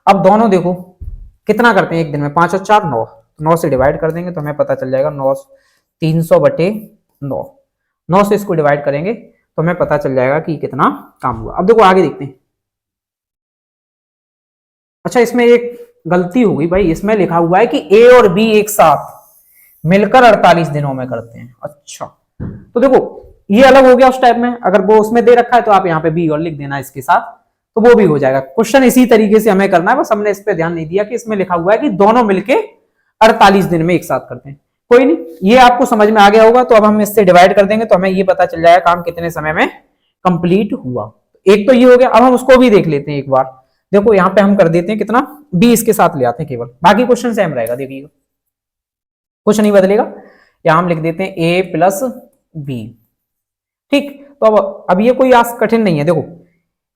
अब दोनों देखो कितना करते हैं एक दिन में, 5 और 4 9, 9 से डिवाइड कर देंगे तो हमें पता चल जाएगा 9 300 बटे 9, 9 से इसको डिवाइड करेंगे तो हमें पता चल जाएगा कि कितना काम हुआ। अब देखो आगे देखते हैं। अच्छा इसमें एक गलती हो गई भाई, इसमें लिखा हुआ है कि ए और बी एक साथ मिलकर 48 दिनों में करते हैं। अच्छा तो देखो ये अलग हो गया उस टाइप में, अगर वो उसमें दे रखा है तो आप यहाँ पे बी और लिख देना इसके साथ, तो वो भी हो जाएगा। क्वेश्चन इसी तरीके से हमें करना है, बस हमने इस पे ध्यान नहीं दिया कि इसमें लिखा हुआ है कि दोनों मिलके 48 दिन में एक साथ करते हैं। कोई नहीं, ये आपको समझ में आ गया होगा। तो अब हम इससे डिवाइड कर देंगे तो हमें ये पता चल जाएगा काम कितने समय में कंप्लीट हुआ। एक तो ये हो गया। अब हम उसको भी देख लेते हैं एक बार। देखो यहाँ पे हम कर देते हैं कितना, बी इसके साथ ले आते हैं केवल, बाकी क्वेश्चन सेम रहेगा, देखिएगा कुछ नहीं बदलेगा। यहां हम लिख देते हैं ए प्लस बी, ठीक। तो अब ये कोई आज कठिन नहीं है। देखो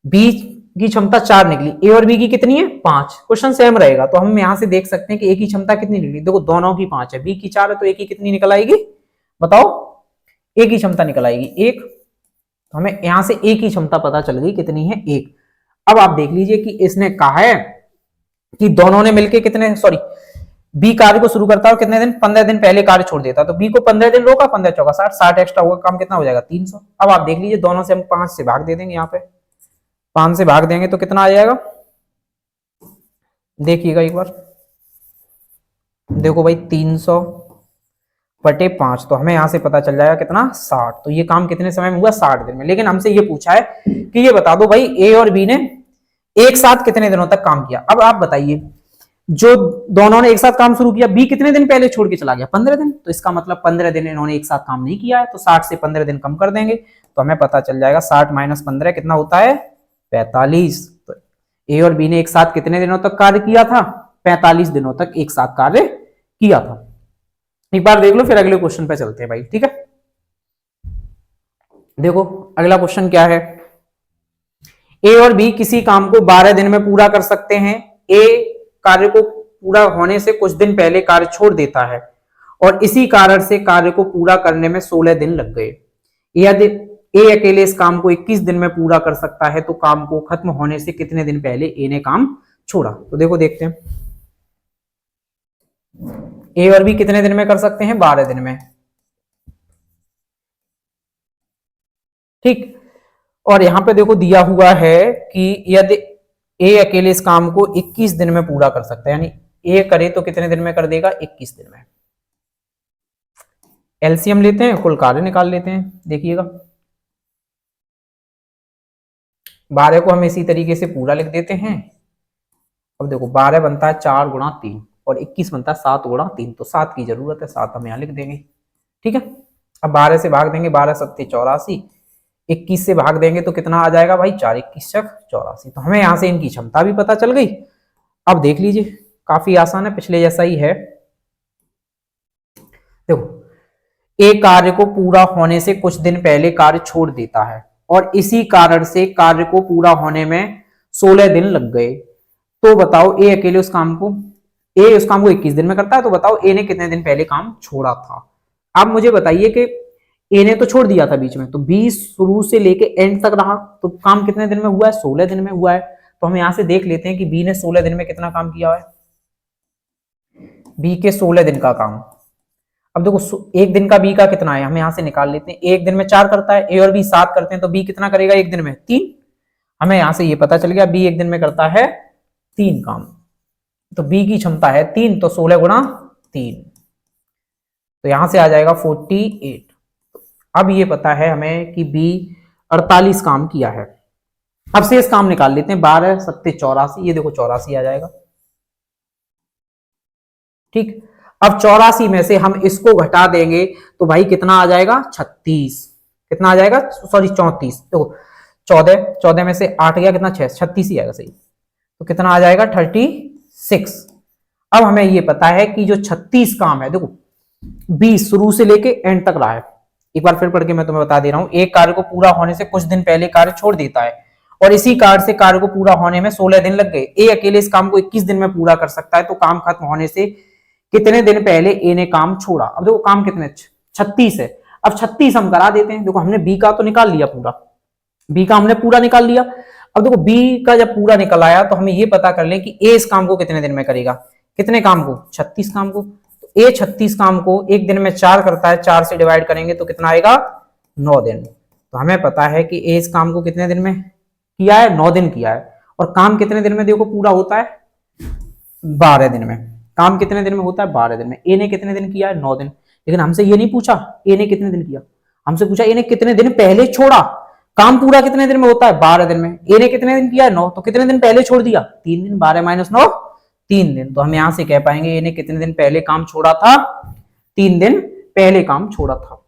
बी की क्षमता 4 निकली, ए और बी की कितनी है 5, क्वेश्चन सेम रहेगा। तो हम यहां से देख सकते हैं कि ए की क्षमता कितनी निकली, देखो दोनों की 5 है, बी की 4 है, तो ए की कितनी निकल आएगी बताओ, ए की क्षमता निकल आएगी 1। तो हमें यहां से ए की क्षमता पता चल गई कितनी है 1। अब आप देख लीजिए कि इसने कहा है कि दोनों ने मिलकर कितने, सॉरी बी कार्य को शुरू करता है कितने दिन, 15 दिन पहले कार्य छोड़ देता, तो बी को 15 दिन रोका, 15 चौका 60, 60 एक्स्ट्रा होगा, काम कितना हो जाएगा 300। अब आप देख लीजिए दोनों से हम 5 से भाग दे देंगे, यहाँ पे 5 से भाग देंगे तो कितना आ जाएगा, देखिएगा एक बार। देखो भाई 300 बटे 5, तो हमें यहां से पता चल जाएगा कितना 60। तो ये काम कितने समय में हुआ 60 दिन में। लेकिन हमसे ये पूछा है कि ये बता दो भाई ए और बी ने एक साथ कितने दिनों तक काम किया। अब आप बताइए, जो दोनों ने एक साथ काम शुरू किया, बी कितने दिन पहले छोड़ के चला गया 15 दिन, तो इसका मतलब 15 दिन इन्होंने एक साथ काम नहीं किया है। तो 60 से 15 दिन कम कर देंगे तो हमें पता चल जाएगा 60 माइनस 15 कितना होता है 45। तो ए और बी ने एक साथ कितने दिनों तक कार्य किया था, 45 दिनों तक एक साथ कार्य किया था। एक बार देख लो फिर अगले क्वेश्चन पे चलते हैं भाई, ठीक है। देखो अगला क्वेश्चन क्या है, ए और बी किसी काम को 12 दिन में पूरा कर सकते हैं। ए कार्य को पूरा होने से कुछ दिन पहले कार्य छोड़ देता है और इसी कारण से कार्य को पूरा करने में 16 दिन लग गए। यदि ए अकेले इस काम को 21 दिन में पूरा कर सकता है तो काम को खत्म होने से कितने दिन पहले ए ने काम छोड़ा। तो देखो देखते हैं, ए और बी कितने दिन में कर सकते हैं 12 दिन में, ठीक। और यहां पे देखो दिया हुआ है कि यदि ए अकेले इस काम को 21 दिन में पूरा कर सकता है, यानी ए करे तो कितने दिन में कर देगा 21 दिन में। एलसीएम लेते हैं, कुल कार्य निकाल लेते हैं, देखिएगा 12 को हम इसी तरीके से पूरा लिख देते हैं। अब देखो 12 बनता है 4 गुणा 3 और 21 बनता है 7 गुणा 3, तो 7 की जरूरत है, 7 हम यहां लिख देंगे, ठीक है। अब 12 से भाग देंगे, 12 सत्ते 84, 21 से भाग देंगे तो कितना आ जाएगा भाई 4 21 84। तो हमें यहां से इनकी क्षमता भी पता चल गई। अब देख लीजिए काफी आसान है, पिछले जैसा ही है। देखो एक कार्य को पूरा होने से कुछ दिन पहले कार्य छोड़ देता है और इसी कारण से कार्य को पूरा होने में 16 दिन लग गए। तो बताओ ए अकेले उस काम को 21 दिन में करता है, तो बताओ ए ने कितने दिन पहले काम छोड़ा था। आप मुझे बताइए कि ए ने तो छोड़ दिया था बीच में, तो बी शुरू से लेके एंड तक रहा, तो काम कितने दिन में हुआ है 16 दिन में हुआ है। तो हम यहां से देख लेते हैं कि बी ने 16 दिन में कितना काम किया है, बी के 16 दिन का काम। अब देखो एक दिन का बी का कितना है, हम यहां से निकाल लेते हैं। एक दिन में 4 करता है, ए और बी 7 करते हैं, तो बी कितना करेगा एक दिन में 3। हमें यहां से ये पता चल गया बी एक दिन में करता है 3 काम, तो बी की क्षमता है 3, तो 16 गुणा 3, तो यहां से आ जाएगा 48। अब ये पता है हमें कि बी 48 काम किया है। अब शेष काम निकाल लेते हैं, 12 सत्ते 84, ये देखो 84 आ जाएगा, ठीक। अब 84 में से हम इसको घटा देंगे तो भाई कितना आ जाएगा 36, कितना आ जाएगा सॉरी 34। देखो 14 में से 8 गया कितना 6, 36 ही आएगा सही, तो कितना आ जाएगा 36। अब हमें ये पता है कि जो 36 काम है, देखो 20 शुरू से लेके एंड तक रहा है। एक बार फिर पढ़ के मैं तुम्हें बता दे रहा हूं, एक कार्य को पूरा होने से कुछ दिन पहले कार्य छोड़ देता है और इसी कार्य से कार्य को पूरा होने में 16 दिन लग गए। ए अकेले इस काम को 21 दिन में पूरा कर सकता है, तो काम खत्म होने से कितने दिन पहले ए ने काम छोड़ा। अब देखो काम कितने 36 है, अब 36 हम करा देते हैं। देखो हमने बी का तो निकाल लिया पूरा, बी का हमने पूरा निकाल लिया। अब देखो बी का जब पूरा निकल आया तो हमें ये पता कर लें कि ए इस काम को कितने दिन में करेगा, कितने काम को, 36 काम को। तो ए 36 काम को एक दिन में 4 करता है, 4 से डिवाइड करेंगे तो कितना आएगा, 9 दिन। तो हमें पता है कि ए इस काम को कितने दिन में किया है, 9 दिन किया है। और काम कितने दिन में देखो पूरा होता है, 12 दिन में। काम कितने दिन में होता है, 12 दिन में। ए ने कितने दिन किया है, 9 दिन। लेकिन हमसे ये नहीं पूछा ए ने कितने दिन किया, हमसे पूछा ए ने कितने दिन पहले छोड़ा। काम पूरा कितने दिन में होता है, 12 दिन में। ए ने कितने दिन किया है, 9, तो कितने दिन पहले छोड़ दिया, 3 दिन। 12 - 9 3 दिन। तो हम यहां से कह पाएंगे ए ने कितने दिन पहले काम छोड़ा था, 3 दिन पहले काम छोड़ा था।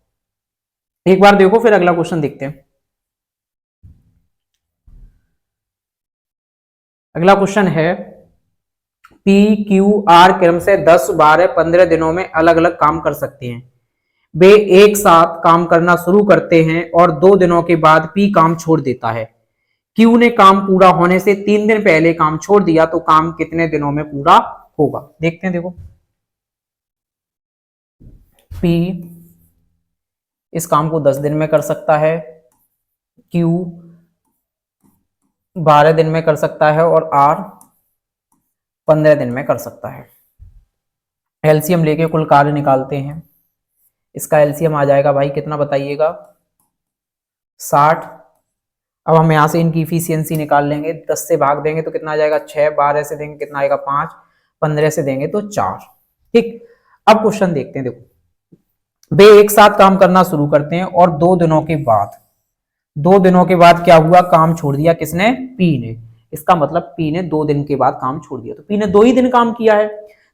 एक बार देखो फिर अगला क्वेश्चन देखते हैं। अगला क्वेश्चन है पी क्यू आर क्रम से 10, 12, 15 दिनों में अलग अलग काम कर सकते हैं। वे एक साथ काम करना शुरू करते हैं और 2 दिनों के बाद पी काम छोड़ देता है। क्यू ने काम पूरा होने से 3 दिन पहले काम छोड़ दिया तो काम कितने दिनों में पूरा होगा। देखते हैं, देखो पी इस काम को 10 दिन में कर सकता है, क्यू 12 दिन में कर सकता है और आर 15 दिन में कर सकता है। एलसीएम लेके कुल कार्य निकालते हैं। इसका एलसीएम आ जाएगा भाई कितना बताइएगा, 60। अब हम यहां से इनकी इफिशियंसी निकाल लेंगे, 10 से भाग देंगे तो कितना आ जाएगा 6, 12 से देंगे कितना आएगा 5, 15 से देंगे तो 4। ठीक, अब क्वेश्चन देखते हैं। देखो वे एक साथ काम करना शुरू करते हैं और 2 दिनों के बाद, 2 दिनों के बाद क्या हुआ, काम छोड़ दिया किसने, पी ने। इसका मतलब पी ने 2 दिन के बाद काम छोड़ दिया। तो पी ने 2 ही दिन काम किया है,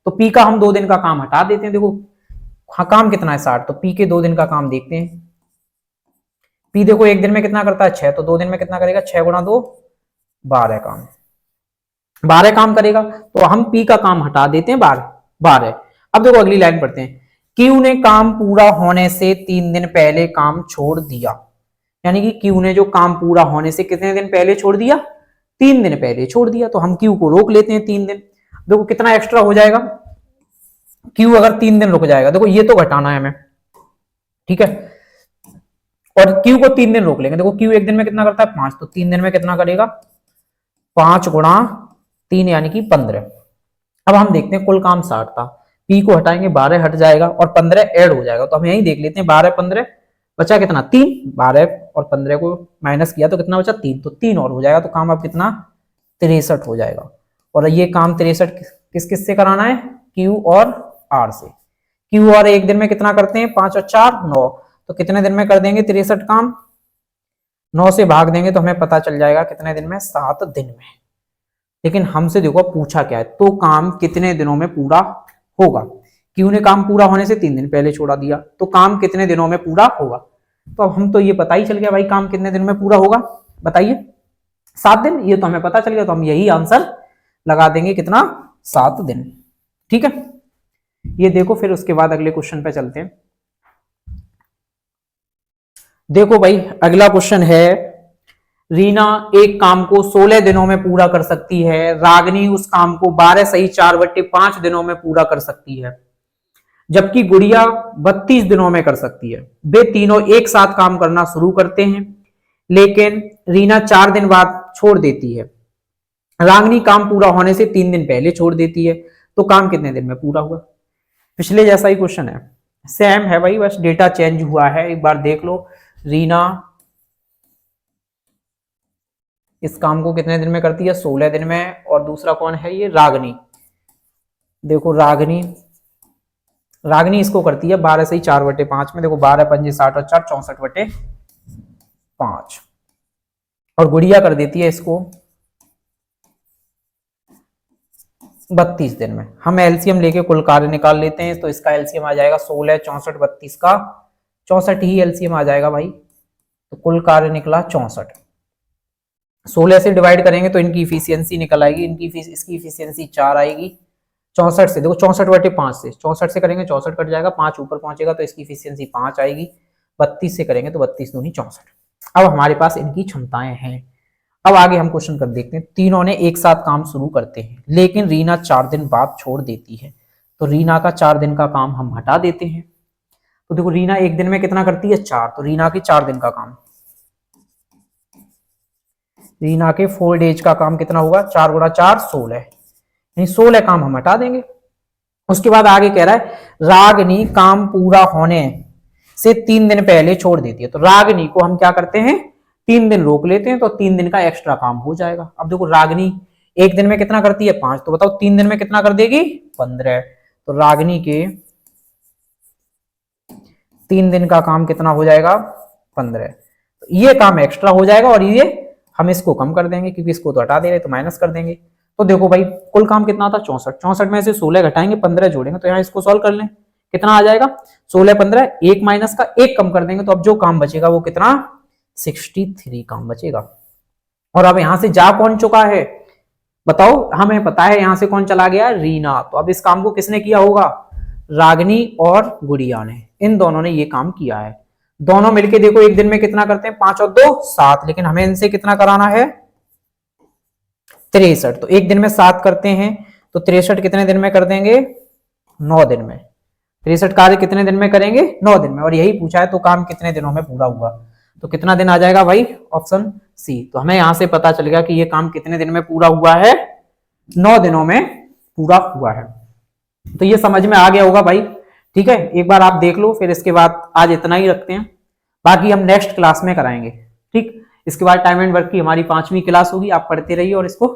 तो पी का हम 2 दिन का काम हटा देते हैं। देखो हाँ काम कितना है 60, तो पी के 2 दिन का काम देखते हैं। पी देखो एक दिन में कितना करता है 6, तो 2 दिन में कितना करेगा, 6 × 2 12 काम, 12 काम करेगा। तो हम पी का काम हटा देते हैं 12। अब देखो अगली लाइन पढ़ते हैं। क्यू ने काम पूरा होने से 3 दिन पहले काम छोड़ दिया। यानी कि क्यू ने जो काम पूरा होने से कितने दिन पहले छोड़ दिया, 3 दिन पहले छोड़ दिया। तो हम क्यू को रोक लेते हैं 3 दिन। देखो कितना एक्स्ट्रा हो जाएगा, क्यू अगर 3 दिन रुक जाएगा, देखो ये तो घटाना है हमें, ठीक है, और क्यू को 3 दिन रोक लेंगे। देखो क्यू एक दिन में कितना करता है 5, तो 3 दिन में कितना करेगा 5 × 3 यानी कि 15। अब हम देखते हैं कुल काम 60 था, पी को हटाएंगे 12 हट जाएगा और 15 ऐड हो जाएगा। तो हम यही देख लेते हैं 12 15 बचा कितना 3, 12 और 15 को माइनस किया तो कितना बचा 3, तो 3 और हो जाएगा। तो काम अब कितना 63 हो जाएगा। और ये काम 63 किस किस से कराना है, क्यू और आर से। क्यू और एक दिन में कितना करते हैं 5 और 4 9, तो कितने दिन में कर देंगे 63 काम, 9 से भाग देंगे तो हमें पता चल जाएगा कितने दिन में, 7 दिन में। लेकिन हमसे देखो पूछा क्या है, तो काम कितने दिनों में पूरा होगा। क्यू ने काम पूरा होने से 3 दिन पहले छोड़ा दिया, तो काम कितने दिनों में पूरा होगा। तो अब हम तो ये पता ही चल गया भाई काम कितने दिन में पूरा होगा, बताइए 7 दिन। ये तो हमें पता चल गया, तो हम यही आंसर लगा देंगे कितना 7 दिन। ठीक है, ये देखो फिर उसके बाद अगले क्वेश्चन पे चलते हैं। देखो भाई अगला क्वेश्चन है, रीना एक काम को 16 दिनों में पूरा कर सकती है, रागनी उस काम को 12 सही 4/5 दिनों में पूरा कर सकती है, जबकि गुड़िया 32 दिनों में कर सकती है। वे तीनों एक साथ काम करना शुरू करते हैं, लेकिन रीना 4 दिन बाद छोड़ देती है। रागनी काम पूरा होने से 3 दिन पहले छोड़ देती है, तो काम कितने दिन में पूरा हुआ। पिछले जैसा ही क्वेश्चन है, सेम है भाई, बस डेटा चेंज हुआ है। एक बार देख लो, रीना इस काम को कितने दिन में करती है 16 दिन में, और दूसरा कौन है ये रागनी। देखो रागनी इसको करती है 12 सही 4/5 में। देखो 12 पंजे 60 और 4 64/5, और गुड़िया कर देती है इसको 32 दिन में। हम एलसीएम लेके कुल कार्य निकाल लेते हैं, तो इसका एलसीएम आ जाएगा 16 64 32 का 64 ही एलसीएम आ जाएगा भाई। तो कुल कार्य निकला 64। 16 से डिवाइड करेंगे तो इनकी इफिशियंसी निकल आएगी, इसकी इफिशियंसी 4 आएगी। 64 से देखो 64/5 से 64 से करेंगे 64 कट जाएगा, 5 ऊपर पहुंचेगा तो इसकी इफिशियंसी 5 आएगी। 32 से करेंगे तो 32 दूनी 64। अब हमारे पास इनकी क्षमताएं हैं। अब आगे हम क्वेश्चन कर देखते हैं। तीनों ने एक साथ काम शुरू करते हैं, लेकिन रीना 4 दिन बाद छोड़ देती है, तो रीना का 4 दिन का काम हम हटा देते हैं। तो देखो रीना एक दिन में कितना करती है 4, तो रीना की 4 दिन का काम रीना के 4 डेज का काम कितना होगा, 4 गुणा 4 16, यानी 16 काम हम हटा देंगे। उसके बाद आगे कह रहा है रागिनी काम पूरा होने से 3 दिन पहले छोड़ देती है, तो रागिनी को हम क्या करते हैं 3 दिन रोक लेते हैं, तो 3 दिन का एक्स्ट्रा काम हो जाएगा। अब देखो रागिनी एक दिन में कितना करती है 5, तो बताओ 3 दिन में कितना कर देगी 15, तो रागिनी के 3 दिन का काम कितना हो जाएगा 15, तो ये काम एक्स्ट्रा हो जाएगा और ये हम इसको कम कर देंगे क्योंकि इसको तो हटा दे रहे तो माइनस कर देंगे। तो देखो भाई कुल काम कितना था 64, 64 में से 16 घटाएंगे 15 जोड़ेंगे, तो यहाँ इसको सॉल्व कर लें कितना आ जाएगा 16 15, एक माइनस का एक कम कर देंगे, तो अब जो काम बचेगा वो कितना 63 काम बचेगा। और अब यहां से जा कौन चुका है बताओ, हमें पता है यहां से कौन चला गया रीना, तो अब इस काम को किसने किया होगा रागिनी और गुड़िया ने, इन दोनों ने ये काम किया है। दोनों मिलके देखो एक दिन में कितना करते हैं 5 और 2 7, लेकिन हमें इनसे कितना कराना है 63, तो एक दिन में 7 करते हैं तो 63 कितने दिन में कर देंगे 9 दिन में, 63 कार्य कितने दिन में करेंगे 9 दिन में, और यही पूछा है तो काम कितने दिनों में पूरा हुआ, तो कितना दिन आ जाएगा भाई ऑप्शन सी। तो हमें यहां से पता चल गया कि ये काम कितने दिन में पूरा हुआ है 9 दिनों में पूरा हुआ है। तो ये समझ में आ गया होगा भाई, ठीक है एक बार आप देख लो, फिर इसके बाद आज इतना ही रखते हैं, बाकी हम नेक्स्ट क्लास में कराएंगे, ठीक। इसके बाद टाइम एंड वर्क की हमारी 5वीं क्लास होगी, आप पढ़ते रहिए और इसको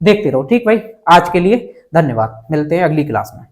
देखते रहो, ठीक भाई। आज के लिए धन्यवाद, मिलते हैं अगली क्लास में।